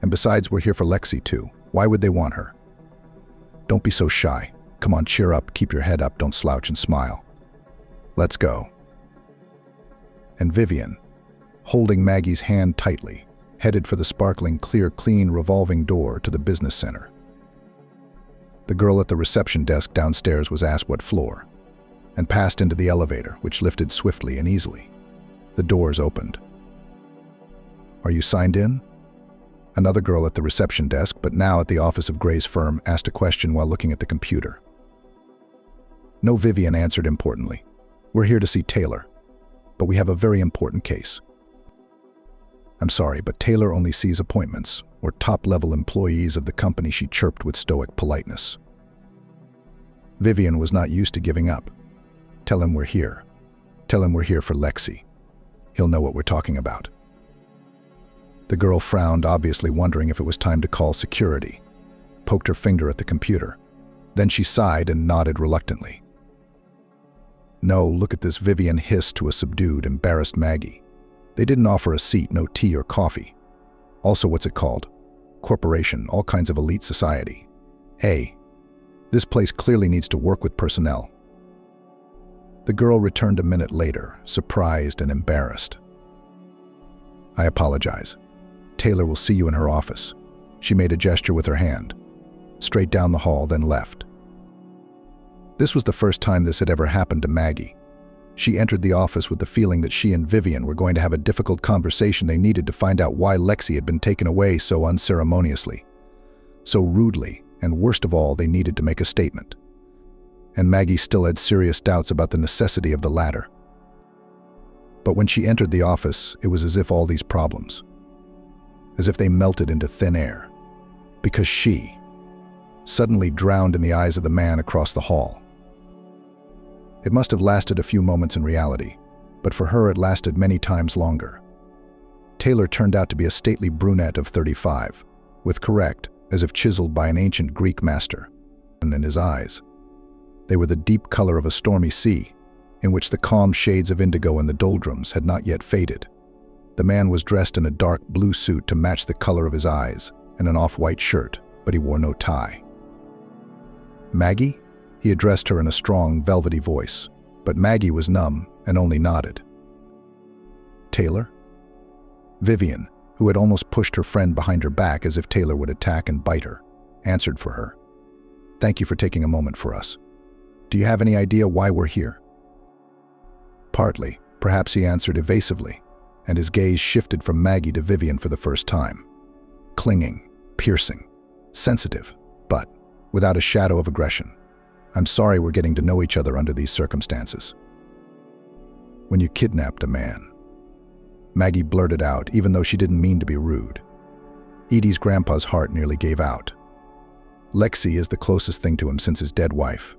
Speaker 1: And besides, we're here for Lexi too. Why would they want her? Don't be so shy. Come on, cheer up, keep your head up, don't slouch and smile. Let's go. And Vivian, holding Maggie's hand tightly, headed for the sparkling, clear, clean, revolving door to the business center. The girl at the reception desk downstairs was asked what floor, and passed into the elevator, which lifted swiftly and easily. The doors opened. Are you signed in? Another girl at the reception desk, but now at the office of Gray's firm, asked a question while looking at the computer. No, Vivian answered importantly. We're here to see Taylor, but we have a very important case. I'm sorry, but Taylor only sees appointments or top-level employees of the company, she chirped with stoic politeness. Vivian was not used to giving up. Tell him we're here. Tell him we're here for Lexi. He'll know what we're talking about. The girl frowned, obviously wondering if it was time to call security, poked her finger at the computer. Then she sighed and nodded reluctantly. No, look at this, Vivian hissed to a subdued, embarrassed Maggie. They didn't offer a seat, no tea or coffee. Also, what's it called? Corporation, all kinds of elite society. This place clearly needs to work with personnel. The girl returned a minute later, surprised and embarrassed. I apologize. Taylor will see you in her office. She made a gesture with her hand. Straight down the hall, then left. This was the first time this had ever happened to Maggie. She entered the office with the feeling that she and Vivian were going to have a difficult conversation. They needed to find out why Lexi had been taken away so unceremoniously, so rudely, and worst of all, they needed to make a statement. And Maggie still had serious doubts about the necessity of the latter. But when she entered the office, it was as if all these problems, as if they melted into thin air. Because she suddenly drowned in the eyes of the man across the hall. It must have lasted a few moments in reality, but for her it lasted many times longer. Taylor turned out to be a stately brunette of 35, with correct, as if chiseled by an ancient Greek master, and in his eyes. They were the deep color of a stormy sea, in which the calm shades of indigo in the doldrums had not yet faded. The man was dressed in a dark blue suit to match the color of his eyes, and an off-white shirt, but he wore no tie. "Maggie?" He addressed her in a strong, velvety voice, but Maggie was numb and only nodded. "Taylor?" Vivian, who had almost pushed her friend behind her back as if Taylor would attack and bite her, answered for her. "Thank you for taking a moment for us. Do you have any idea why we're here?" "Partly," perhaps he answered evasively, and his gaze shifted from Maggie to Vivian for the first time. Clinging, piercing, sensitive, but without a shadow of aggression. "I'm sorry we're getting to know each other under these circumstances." "When you kidnapped a man," Maggie blurted out, even though she didn't mean to be rude. Edie's grandpa's heart nearly gave out. Lexi is the closest thing to him since his dead wife.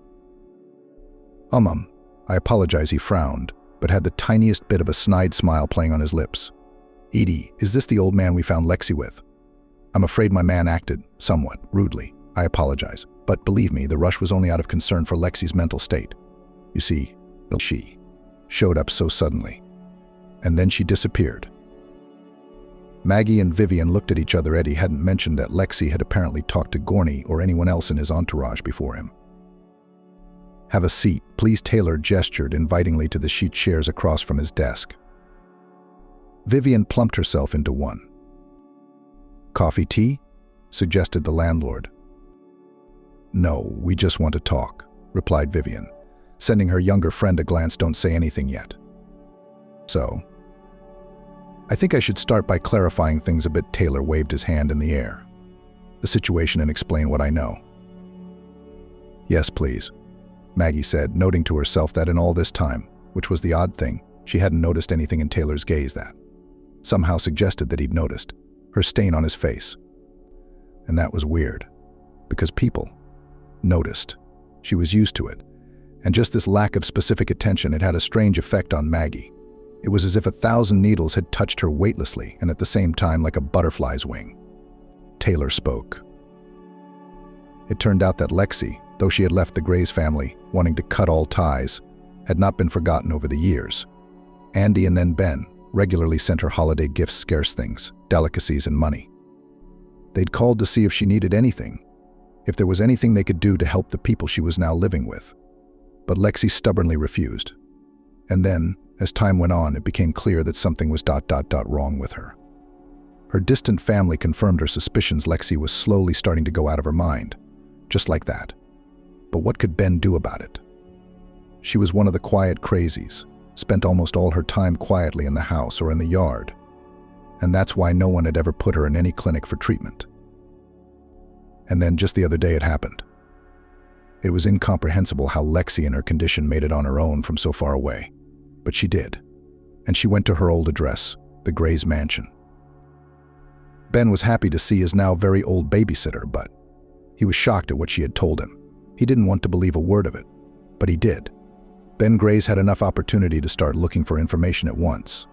Speaker 1: I apologize, he frowned, but had the tiniest bit of a snide smile playing on his lips. "Edie, is this the old man we found Lexi with?" "I'm afraid my man acted, somewhat, rudely. I apologize. But believe me, the rush was only out of concern for Lexi's mental state. You see, she showed up so suddenly. And then she disappeared." Maggie and Vivian looked at each other. Eddie hadn't mentioned that Lexi had apparently talked to Gorney or anyone else in his entourage before him. "Have a seat, please," Taylor gestured invitingly to the sheet chairs across from his desk. Vivian plumped herself into one. "Coffee, tea?" suggested the landlord. "No, we just want to talk," replied Vivian, sending her younger friend a glance. "Don't say anything yet." "So, I think I should start by clarifying things a bit." Taylor waved his hand in the air. "The situation and explain what I know." "Yes, please," Maggie said, noting to herself that in all this time, which was the odd thing, she hadn't noticed anything in Taylor's gaze that somehow suggested that he'd noticed her stain on his face. And that was weird, because people noticed. She was used to it, and just this lack of specific attention had had a strange effect on Maggie. It was as if 1,000 needles had touched her weightlessly and at the same time like a butterfly's wing. Taylor spoke. It turned out that Lexi, though she had left the Grays family, wanting to cut all ties, had not been forgotten over the years. Andy and then Ben regularly sent her holiday gifts, scarce things, delicacies, and money. They'd called to see if she needed anything, if there was anything they could do to help the people she was now living with. But Lexi stubbornly refused. And then, as time went on, it became clear that something was wrong with her. Her distant family confirmed her suspicions. Lexi was slowly starting to go out of her mind, just like that. But what could Ben do about it? She was one of the quiet crazies, spent almost all her time quietly in the house or in the yard, and that's why no one had ever put her in any clinic for treatment. And then just the other day it happened. It was incomprehensible how Lexi in her condition made it on her own from so far away. But she did, and she went to her old address, the Grays mansion. Ben was happy to see his now very old babysitter, but he was shocked at what she had told him. He didn't want to believe a word of it, but he did. Ben Grays had enough opportunity to start looking for information at once.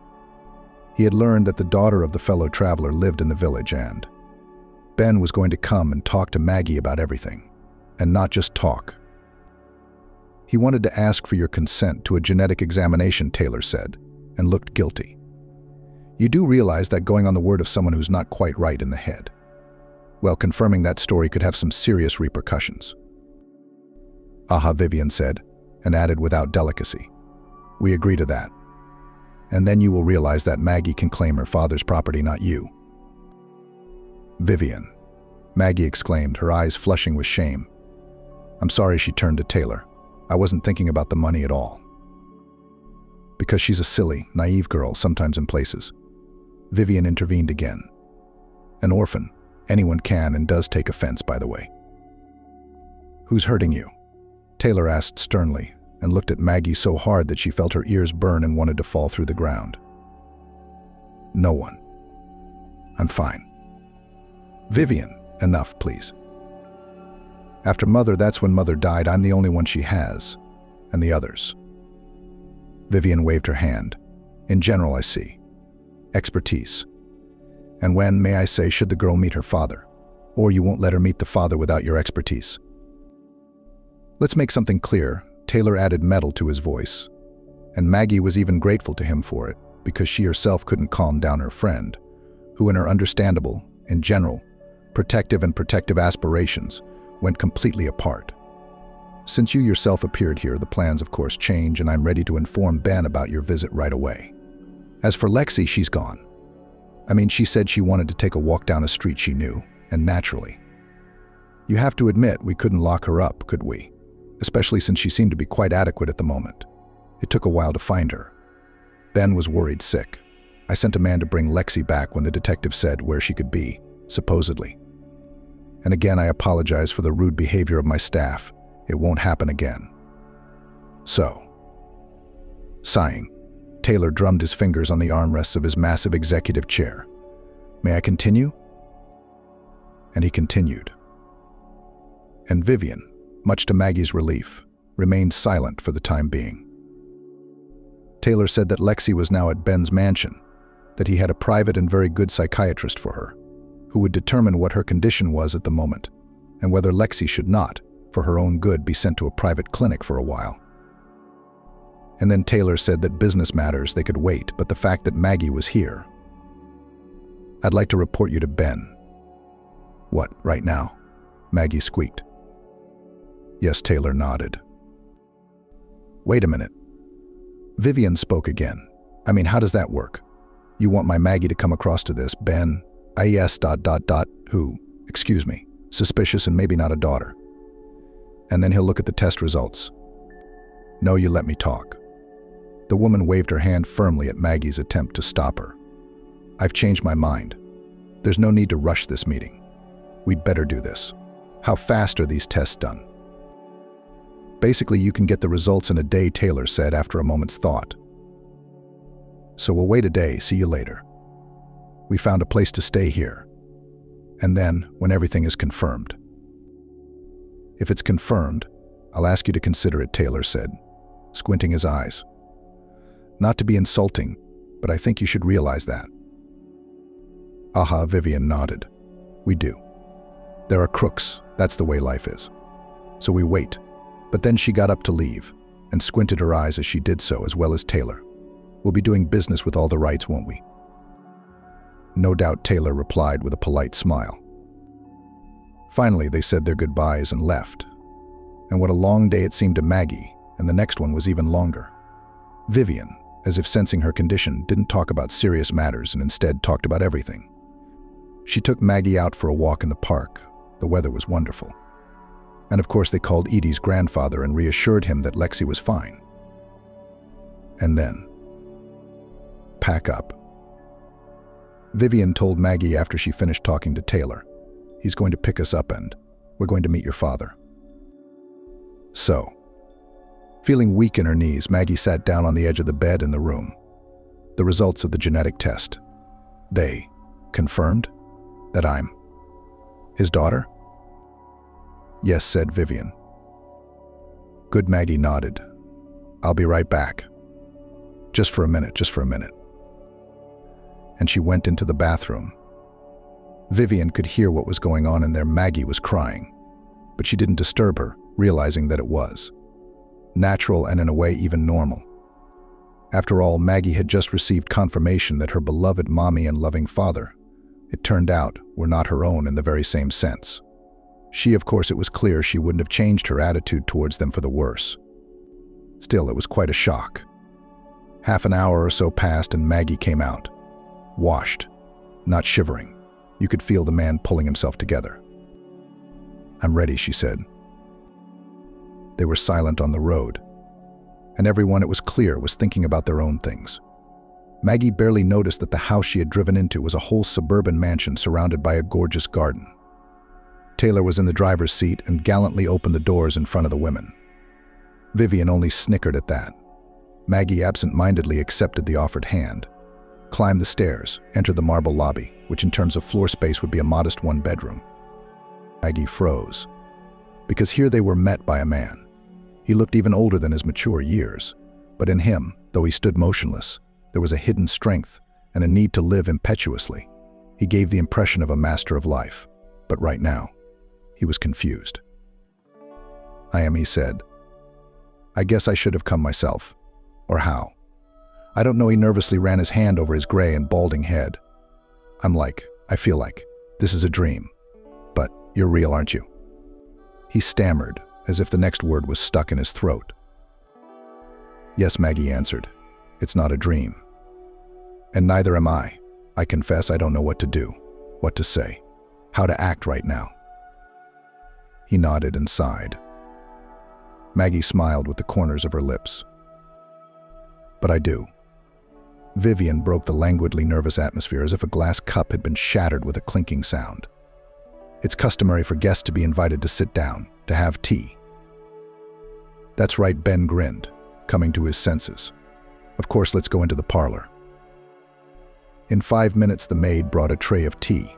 Speaker 1: He had learned that the daughter of the fellow traveler lived in the village, and Ben was going to come and talk to Maggie about everything, and not just talk. "He wanted to ask for your consent to a genetic examination," Taylor said, and looked guilty. "You do realize that going on the word of someone who's not quite right in the head, well, confirming that story could have some serious repercussions." "Aha," Vivian said, and added without delicacy, "We agree to that. And then you will realize that Maggie can claim her father's property, not you." "Vivian," Maggie exclaimed, her eyes flushing with shame. "I'm sorry," she turned to Taylor. "I wasn't thinking about the money at all." "Because she's a silly, naive girl sometimes in places." Vivian intervened again. "An orphan. Anyone can and does take offense, by the way." "Who's hurting you?" Taylor asked sternly, and looked at Maggie so hard that she felt her ears burn and wanted to fall through the ground. "No one. I'm fine." Vivian, enough, please. After Mother, that's when Mother died. I'm the only one she has. And the others. Vivian waved her hand. In general, I see. Expertise. And when, may I say, should the girl meet her father? Or you won't let her meet the father without your expertise? Let's make something clear. Taylor added metal to his voice. And Maggie was even grateful to him for it, because she herself couldn't calm down her friend, who in her understandable, in general, protective aspirations, went completely apart. Since you yourself appeared here, the plans of course change, and I'm ready to inform Ben about your visit right away. As for Lexi, she's gone. I mean, she said she wanted to take a walk down a street she knew, and naturally. You have to admit, we couldn't lock her up, could we? Especially since she seemed to be quite adequate at the moment. It took a while to find her. Ben was worried sick. I sent a man to bring Lexi back when the detective said where she could be, supposedly. And again, I apologize for the rude behavior of my staff. It won't happen again. So, sighing, Taylor drummed his fingers on the armrests of his massive executive chair. May I continue? And he continued. And Vivian, much to Maggie's relief, remained silent for the time being. Taylor said that Lexi was now at Ben's mansion, that he had a private and very good psychiatrist for her, who would determine what her condition was at the moment, and whether Lexi should not, for her own good, be sent to a private clinic for a while. And then Taylor said that business matters, they could wait, but the fact that Maggie was here. I'd like to report you to Ben. What, right now? Maggie squeaked. Yes, Taylor nodded. Wait a minute. Vivian spoke again. I mean, how does that work? You want my Maggie to come across to this, Ben? Yes, who? Excuse me. Suspicious and maybe not a daughter. And then he'll look at the test results. No, you let me talk. The woman waved her hand firmly at Maggie's attempt to stop her. I've changed my mind. There's no need to rush this meeting. We'd better do this. How fast are these tests done? Basically, you can get the results in a day, Taylor said after a moment's thought. So we'll wait a day, see you later. We found a place to stay here. And then, when everything is confirmed. If it's confirmed, I'll ask you to consider it, Taylor said, squinting his eyes. Not to be insulting, but I think you should realize that. Aha, Vivian nodded. We do. There are crooks, that's the way life is. So we wait. But then she got up to leave, and squinted her eyes as she did so, as well as Taylor. We'll be doing business with all the rights, won't we? No doubt, Taylor replied with a polite smile. Finally, they said their goodbyes and left. And what a long day it seemed to Maggie, and the next one was even longer. Vivian, as if sensing her condition, didn't talk about serious matters and instead talked about everything. She took Maggie out for a walk in the park. The weather was wonderful. And of course they called Edie's grandfather and reassured him that Lexi was fine. And then, pack up. Vivian told Maggie after she finished talking to Taylor, he's going to pick us up and we're going to meet your father. So, feeling weak in her knees, Maggie sat down on the edge of the bed in the room. The results of the genetic test. They confirmed that I'm his daughter? Yes, said Vivian. Good, Maggie nodded. I'll be right back. Just for a minute. And she went into the bathroom. Vivian could hear what was going on in there. Maggie was crying, but she didn't disturb her, realizing that it was natural and in a way even normal. After all, Maggie had just received confirmation that her beloved mommy and loving father, it turned out, were not her own in the very same sense. She, of course, it was clear she wouldn't have changed her attitude towards them for the worse. Still, it was quite a shock. Half an hour or so passed and Maggie came out. Washed, not shivering. You could feel the man pulling himself together. I'm ready, she said. They were silent on the road, and everyone, it was clear, was thinking about their own things. Maggie barely noticed that the house she had driven into was a whole suburban mansion surrounded by a gorgeous garden. Taylor was in the driver's seat and gallantly opened the doors in front of the women. Vivian only snickered at that. Maggie absent-mindedly accepted the offered hand. climb the stairs, enter the marble lobby, which in terms of floor space would be a modest one-bedroom. Maggie froze, because here they were met by a man. He looked even older than his mature years, but in him, though he stood motionless, there was a hidden strength and a need to live impetuously. He gave the impression of a master of life, but right now, he was confused. "I am," he said. "I guess I should have come myself. Or how? I don't know." He nervously ran his hand over his gray and balding head. I feel like, this is a dream. But you're real, aren't you?" He stammered, as if the next word was stuck in his throat. "Yes," Maggie answered. "It's not a dream. And neither am I. I confess I don't know what to do, what to say, how to act right now." He nodded and sighed. Maggie smiled with the corners of her lips. "But I do." Vivian broke the languidly nervous atmosphere as if a glass cup had been shattered with a clinking sound. "It's customary for guests to be invited to sit down, to have tea." "That's right," Ben grinned, coming to his senses. "Of course, let's go into the parlor." In 5 minutes, the maid brought a tray of tea,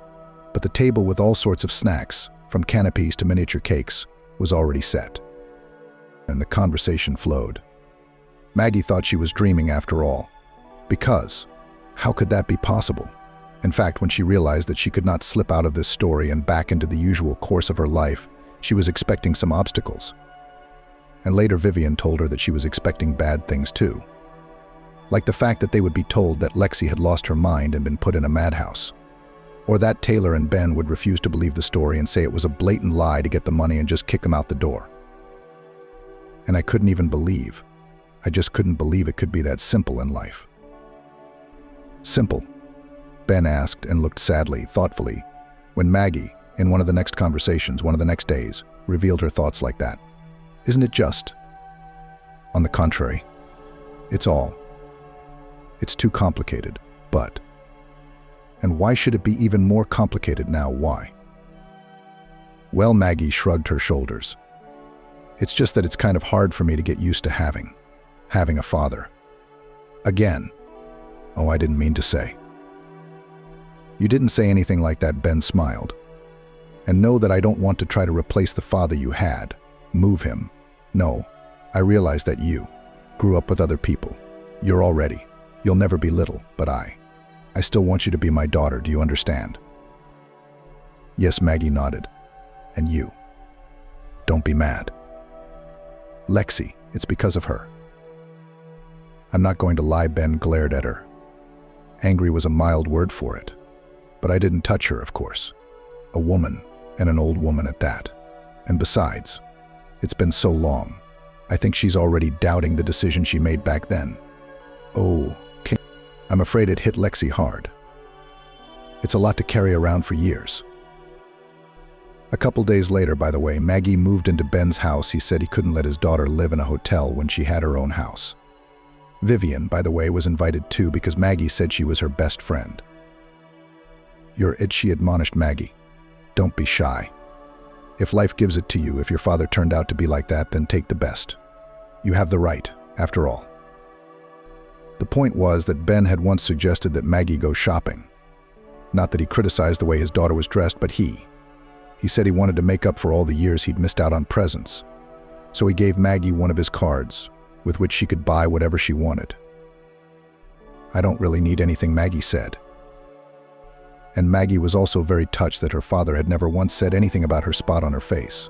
Speaker 1: but the table with all sorts of snacks, from canapes to miniature cakes, was already set. And the conversation flowed. Maggie thought she was dreaming after all. Because, how could that be possible? In fact, when she realized that she could not slip out of this story and back into the usual course of her life, she was expecting some obstacles. And later Vivian told her that she was expecting bad things too. Like the fact that they would be told that Lexi had lost her mind and been put in a madhouse. Or that Taylor and Ben would refuse to believe the story and say it was a blatant lie to get the money and just kick them out the door. And I just couldn't believe it could be that simple in life. "Simple?" Ben asked and looked sadly, thoughtfully, when Maggie, in one of the next conversations, one of the next days, revealed her thoughts like that. "Isn't it just? On the contrary, it's too complicated, but... And why should it be even more complicated now? Why?" Well, Maggie shrugged her shoulders. "It's just that it's kind of hard for me to get used to having a father. Again. Oh, I didn't mean to say." "You didn't say anything like that," Ben smiled. "And know that I don't want to try to replace the father you had, move him. No, I realize that you grew up with other people. You'll never be little, but I still want you to be my daughter, do you understand?" "Yes," Maggie nodded. "And you. Don't be mad. Lexi, it's because of her." "I'm not going to lie," Ben glared at her. Angry was a mild word for it. "But I didn't touch her, of course. A woman, and an old woman at that. And besides, it's been so long. I think she's already doubting the decision she made back then." "Oh, I'm afraid it hit Lexi hard. It's a lot to carry around for years." A couple days later, by the way, Maggie moved into Ben's house. He said he couldn't let his daughter live in a hotel when she had her own house. Vivian, by the way, was invited too because Maggie said she was her best friend. "You're it," she admonished Maggie. "Don't be shy. If life gives it to you, if your father turned out to be like that, then take the best. You have the right, after all." The point was that Ben had once suggested that Maggie go shopping. Not that he criticized the way his daughter was dressed, but he said he wanted to make up for all the years he'd missed out on presents. So he gave Maggie one of his cards, with which she could buy whatever she wanted. "I don't really need anything," Maggie said. And Maggie was also very touched that her father had never once said anything about her spot on her face,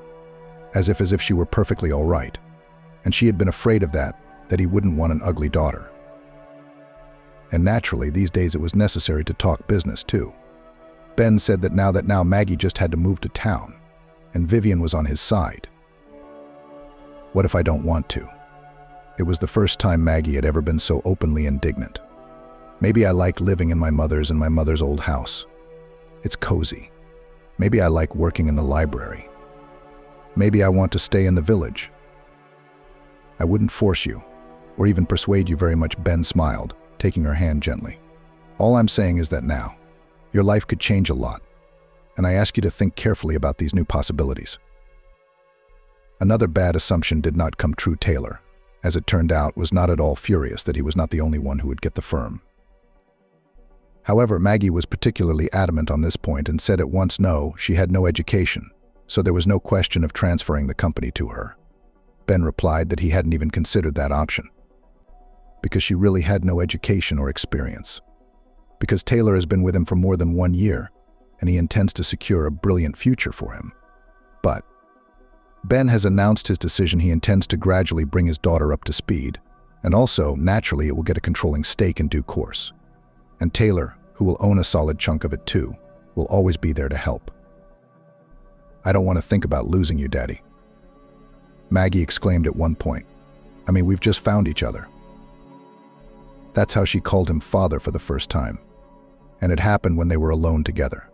Speaker 1: as if she were perfectly all right. And she had been afraid of that he wouldn't want an ugly daughter. And naturally, these days it was necessary to talk business too. Ben said that now Maggie just had to move to town, and Vivian was on his side. "What if I don't want to?" It was the first time Maggie had ever been so openly indignant. "Maybe I like living in my mother's old house. It's cozy. Maybe I like working in the library. Maybe I want to stay in the village. I wouldn't force you, or even persuade you very much," Ben smiled, taking her hand gently. "All I'm saying is that now, your life could change a lot, and I ask you to think carefully about these new possibilities." Another bad assumption did not come true. Taylor, as it turned out, was not at all furious that he was not the only one who would get the firm. However, Maggie was particularly adamant on this point and said at once no, she had no education, so there was no question of transferring the company to her. Ben replied that he hadn't even considered that option, because she really had no education or experience. Because Taylor has been with him for more than 1 year, and he intends to secure a brilliant future for him. But Ben has announced his decision. He intends to gradually bring his daughter up to speed, and also, naturally, it will get a controlling stake in due course. And Taylor, who will own a solid chunk of it too, will always be there to help. "I don't want to think about losing you, Daddy," Maggie exclaimed at one point. "I mean, we've just found each other." That's how she called him father for the first time, and it happened when they were alone together.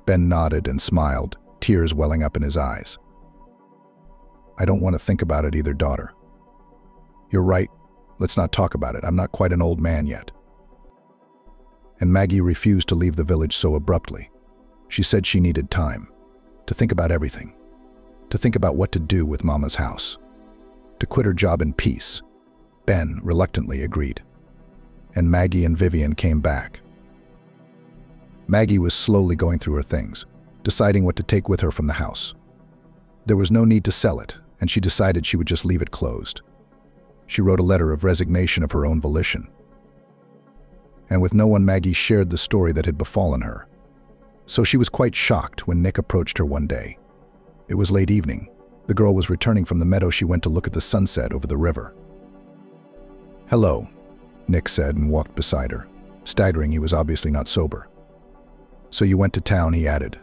Speaker 1: Ben nodded and smiled, tears welling up in his eyes. "I don't want to think about it either, daughter. You're right, let's not talk about it. I'm not quite an old man yet." And Maggie refused to leave the village so abruptly. She said she needed time to think about everything, to think about what to do with Mama's house, to quit her job in peace. Ben reluctantly agreed, and Maggie and Vivian came back. Maggie was slowly going through her things, deciding what to take with her from the house. There was no need to sell it, and she decided she would just leave it closed. She wrote a letter of resignation of her own volition. And with no one, Maggie shared the story that had befallen her. So she was quite shocked when Nick approached her one day. It was late evening. The girl was returning from the meadow. She went to look at the sunset over the river. "Hello," Nick said and walked beside her, staggering. He was obviously not sober. "So you went to town," he added.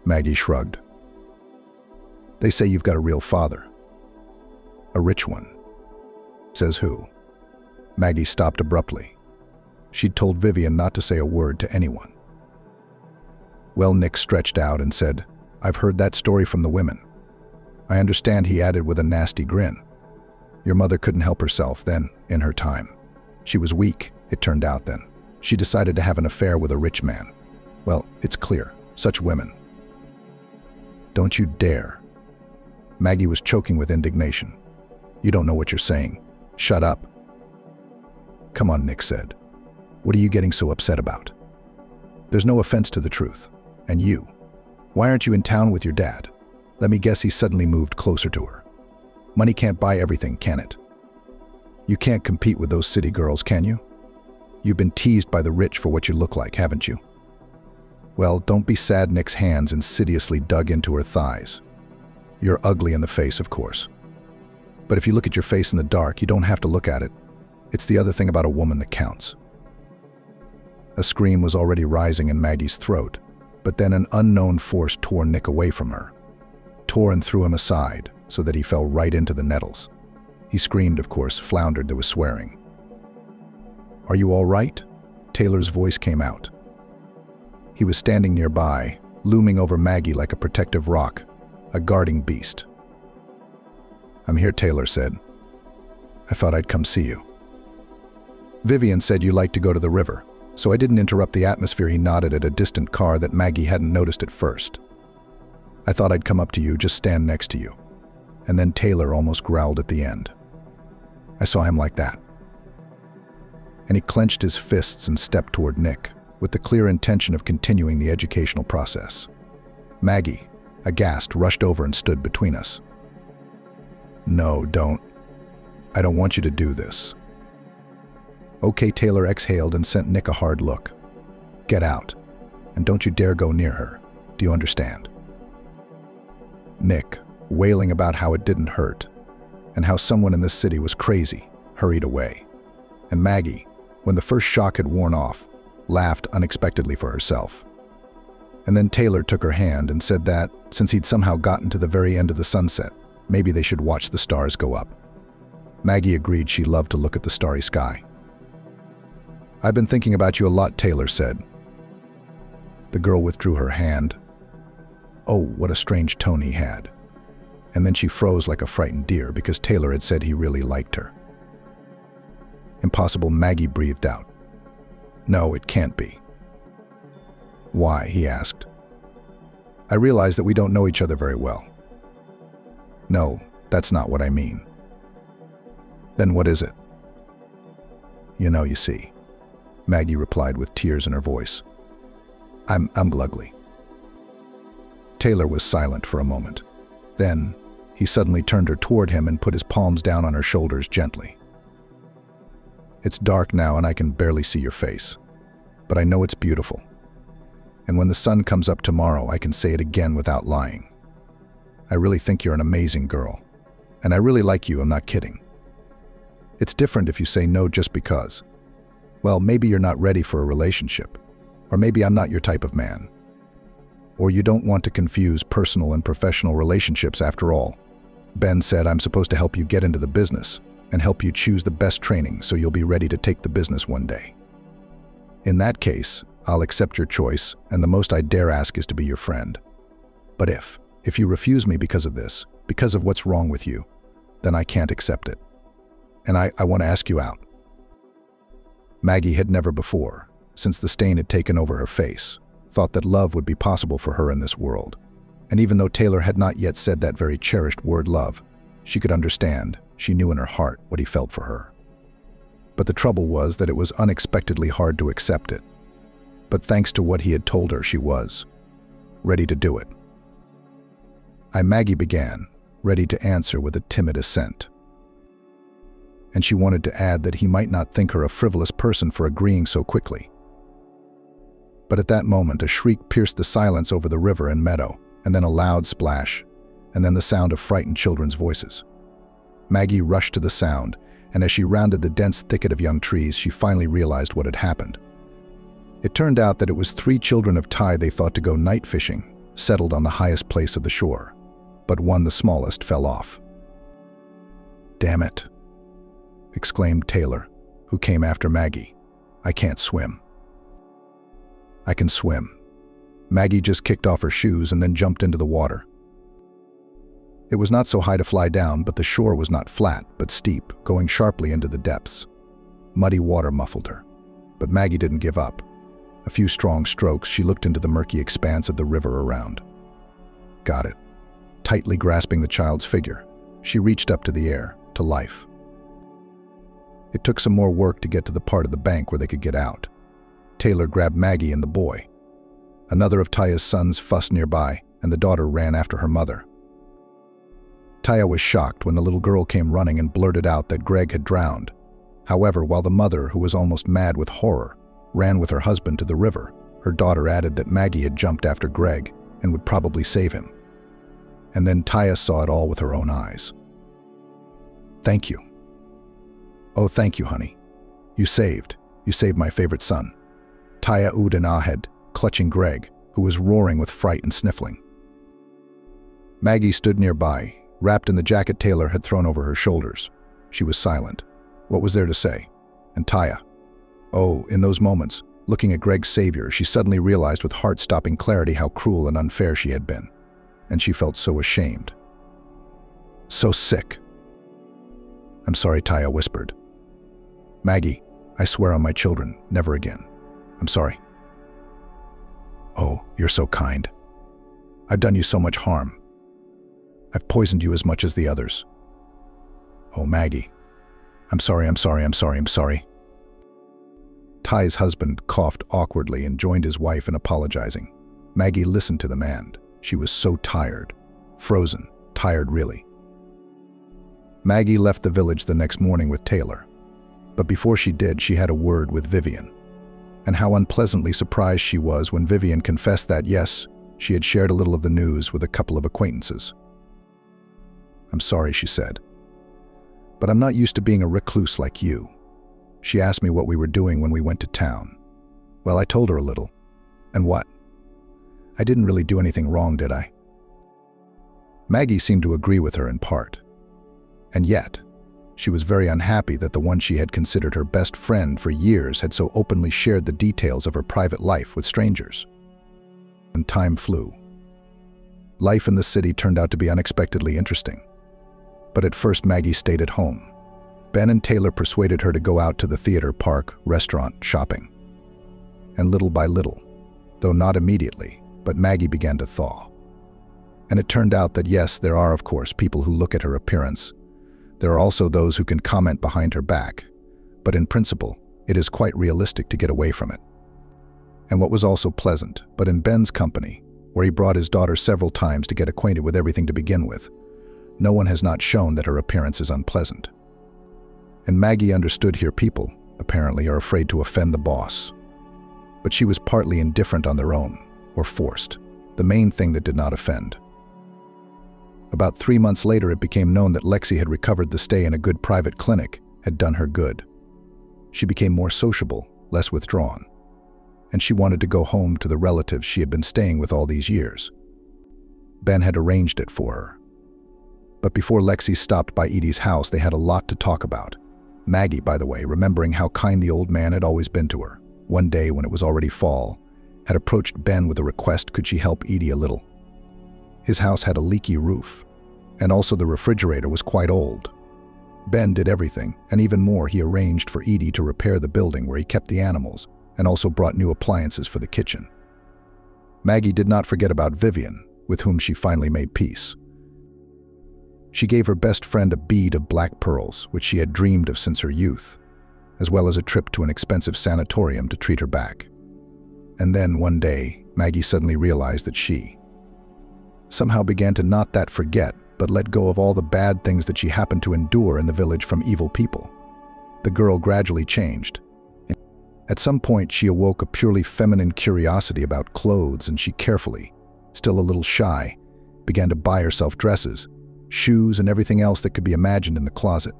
Speaker 1: Maggie shrugged. "They say you've got a real father. A rich one." "Says who?" Maggie stopped abruptly. She'd told Vivian not to say a word to anyone. "Well," Nick stretched out and said, "I've heard that story from the women. I understand," he added with a nasty grin. "Your mother couldn't help herself then, in her time. She was weak, it turned out then. She decided to have an affair with a rich man. Well, it's clear, such women." "Don't you dare." Maggie was choking with indignation. "You don't know what you're saying. Shut up." "Come on," Nick said. "What are you getting so upset about? There's no offense to the truth. And you, why aren't you in town with your dad?" Let me guess, he suddenly moved closer to her. "Money can't buy everything, can it? You can't compete with those city girls, can you? You've been teased by the rich for what you look like, haven't you?" "Well, don't be sad." Nick's hands insidiously dug into her thighs. "You're ugly in the face, of course. But if you look at your face in the dark, you don't have to look at it. It's the other thing about a woman that counts." A scream was already rising in Maggie's throat, but then an unknown force tore Nick away from her, tore and threw him aside so that he fell right into the nettles. He screamed, of course, floundered, there was swearing. "Are you all right?" Taylor's voice came out. He was standing nearby, looming over Maggie like a protective rock, a guarding beast. "I'm here," Taylor said. "I thought I'd come see you. Vivian said you liked to go to the river, so I didn't interrupt the atmosphere." He nodded at a distant car that Maggie hadn't noticed at first. "I thought I'd come up to you, just stand next to you." And then Taylor almost growled at the end. I saw him like that. And he clenched his fists and stepped toward Nick, with the clear intention of continuing the educational process. Maggie, aghast, rushed over and stood between us. "No, don't. I don't want you to do this." "Okay," Taylor exhaled and sent Nick a hard look. "Get out, and don't you dare go near her. Do you understand?" Nick, wailing about how it didn't hurt, and how someone in this city was crazy, hurried away. And Maggie, when the first shock had worn off, laughed unexpectedly for herself. And then Taylor took her hand and said that, since he'd somehow gotten to the very end of the sunset, maybe they should watch the stars go up. Maggie agreed. She loved to look at the starry sky. "I've been thinking about you a lot," Taylor said. The girl withdrew her hand. Oh, what a strange tone he had. And then she froze like a frightened deer because Taylor had said he really liked her. "Impossible," Maggie breathed out. "No, it can't be." "Why?" he asked. "I realize that we don't know each other very well." "No, that's not what I mean." "Then what is it?" You see." Maggie replied with tears in her voice. I'm ugly. Taylor was silent for a moment. Then, he suddenly turned her toward him and put his palms down on her shoulders gently. It's dark now and I can barely see your face, but I know it's beautiful. And when the sun comes up tomorrow, I can say it again without lying. I really think you're an amazing girl, and I really like you, I'm not kidding. It's different if you say no just because. Well, maybe you're not ready for a relationship, or maybe I'm not your type of man. Or you don't want to confuse personal and professional relationships after all. Ben said I'm supposed to help you get into the business and help you choose the best training so you'll be ready to take the business one day. In that case, I'll accept your choice, and the most I dare ask is to be your friend. But if you refuse me because of this, because of what's wrong with you, then I can't accept it. And I want to ask you out. Maggie had never before, since the stain had taken over her face, thought that love would be possible for her in this world. And even though Taylor had not yet said that very cherished word love, she could understand, she knew in her heart what he felt for her. But the trouble was that it was unexpectedly hard to accept it. But thanks to what he had told her, she was ready to do it. Maggie began, ready to answer with a timid assent. And she wanted to add that he might not think her a frivolous person for agreeing so quickly. But at that moment, a shriek pierced the silence over the river and meadow, and then a loud splash, and then the sound of frightened children's voices. Maggie rushed to the sound, and as she rounded the dense thicket of young trees, she finally realized what had happened. It turned out that it was 3 children of Ty they thought to go night fishing, settled on the highest place of the shore. But one, the smallest, fell off. "Damn it," exclaimed Taylor, who came after Maggie. "I can't swim." "I can swim." Maggie just kicked off her shoes and then jumped into the water. It was not so high to fly down, but the shore was not flat, but steep, going sharply into the depths. Muddy water muffled her. But Maggie didn't give up. A few strong strokes, she looked into the murky expanse of the river around. Got it. Tightly grasping the child's figure, she reached up to the air, to life. It took some more work to get to the part of the bank where they could get out. Taylor grabbed Maggie and the boy. Another of Taya's sons fussed nearby, and the daughter ran after her mother. Taya was shocked when the little girl came running and blurted out that Greg had drowned. However, while the mother, who was almost mad with horror, ran with her husband to the river, her daughter added that Maggie had jumped after Greg and would probably save him. And then Taya saw it all with her own eyes. "Thank you." "Oh, thank you, honey. You saved my favorite son." Taya oohed and ahed, clutching Greg, who was roaring with fright and sniffling. Maggie stood nearby, wrapped in the jacket Taylor had thrown over her shoulders. She was silent. What was there to say? And Taya? Oh, in those moments, looking at Greg's savior, she suddenly realized with heart-stopping clarity how cruel and unfair she had been. And she felt so ashamed. So sick. "I'm sorry," Taya whispered. "Maggie, I swear on my children, never again. I'm sorry." "Oh, you're so kind. I've done you so much harm. I've poisoned you as much as the others." "Oh, Maggie. I'm sorry. Ty's husband coughed awkwardly and joined his wife in apologizing. Maggie listened to the man. She was so tired. Frozen. Tired, really. Maggie left the village the next morning with Taylor. But before she did, she had a word with Vivian. And how unpleasantly surprised she was when Vivian confessed that, yes, she had shared a little of the news with a couple of acquaintances. "I'm sorry," she said. "But I'm not used to being a recluse like you." She asked me what we were doing when we went to town. Well, I told her a little. And what? I didn't really do anything wrong, did I? Maggie seemed to agree with her in part. And yet, she was very unhappy that the one she had considered her best friend for years had so openly shared the details of her private life with strangers. And time flew. Life in the city turned out to be unexpectedly interesting. But at first Maggie stayed at home. Ben and Taylor persuaded her to go out to the theater, park, restaurant, shopping. And little by little, though not immediately, but Maggie began to thaw. And it turned out that yes, there are of course people who look at her appearance. There are also those who can comment behind her back. But in principle, It is quite realistic to get away from it. And what was also pleasant, but in Ben's company, where he brought his daughter several times to get acquainted with everything to begin with, no one has not shown that her appearance is unpleasant. And Maggie understood here people, apparently, are afraid to offend the boss. But she was partly indifferent on their own, or forced, the main thing that did not offend. About 3 months later, it became known that Lexi had recovered. The stay in a good private clinic had done her good. She became more sociable, less withdrawn, and she wanted to go home to the relatives she had been staying with all these years. Ben had arranged it for her. But before Lexi stopped by Edie's house, they had a lot to talk about. Maggie, by the way, remembering how kind the old man had always been to her, one day when it was already fall, had approached Ben with a request: could she help Edie a little? His house had a leaky roof, and also the refrigerator was quite old. Ben did everything, and even more. He arranged for Edie to repair the building where he kept the animals, and also brought new appliances for the kitchen. Maggie did not forget about Vivian, with whom she finally made peace. She gave her best friend a bead of black pearls, which she had dreamed of since her youth, as well as a trip to an expensive sanatorium to treat her back. And then, one day, Maggie suddenly realized that she somehow began to not that forget, but let go of all the bad things that she happened to endure in the village from evil people. The girl gradually changed. At some point, she awoke a purely feminine curiosity about clothes, and she carefully, still a little shy, began to buy herself dresses, shoes, and everything else that could be imagined in the closet.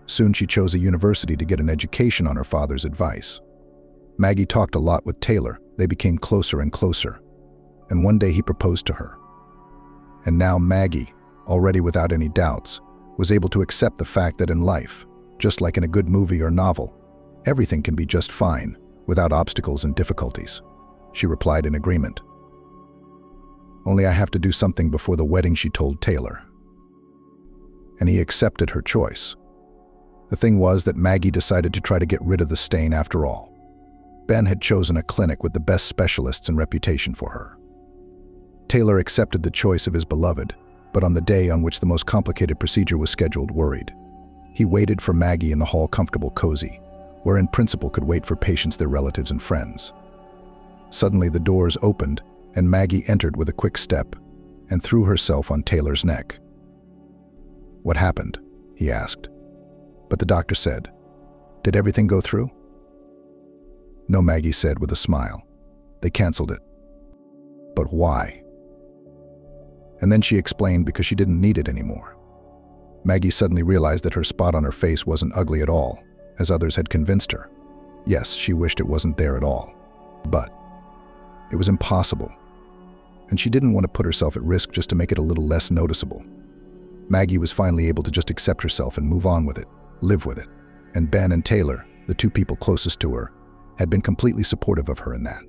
Speaker 1: Soon she chose a university to get an education on her father's advice. Maggie talked a lot with Taylor. They became closer and closer, and one day he proposed to her. And now Maggie, already without any doubts, was able to accept the fact that in life, just like in a good movie or novel, everything can be just fine, without obstacles and difficulties. She replied in agreement. Only I have to do something before the wedding, she told Taylor. And he accepted her choice. The thing was that Maggie decided to try to get rid of the stain after all. Ben had chosen a clinic with the best specialists and reputation for her. Taylor accepted the choice of his beloved, but on the day on which the most complicated procedure was scheduled, worried. He waited for Maggie in the hall, comfortable, cozy, where in principle could wait for patients, their relatives and friends. Suddenly the doors opened, and Maggie entered with a quick step and threw herself on Taylor's neck. "What happened?" he asked. But the doctor said, "Did everything go through?" "No," Maggie said with a smile. "They canceled it." "But why?" And then she explained, because she didn't need it anymore. Maggie suddenly realized that her spot on her face wasn't ugly at all, as others had convinced her. Yes, she wished it wasn't there at all. But it was impossible. And she didn't want to put herself at risk just to make it a little less noticeable. Maggie was finally able to just accept herself and move on with it, live with it. And Ben and Taylor, the two people closest to her, had been completely supportive of her in that.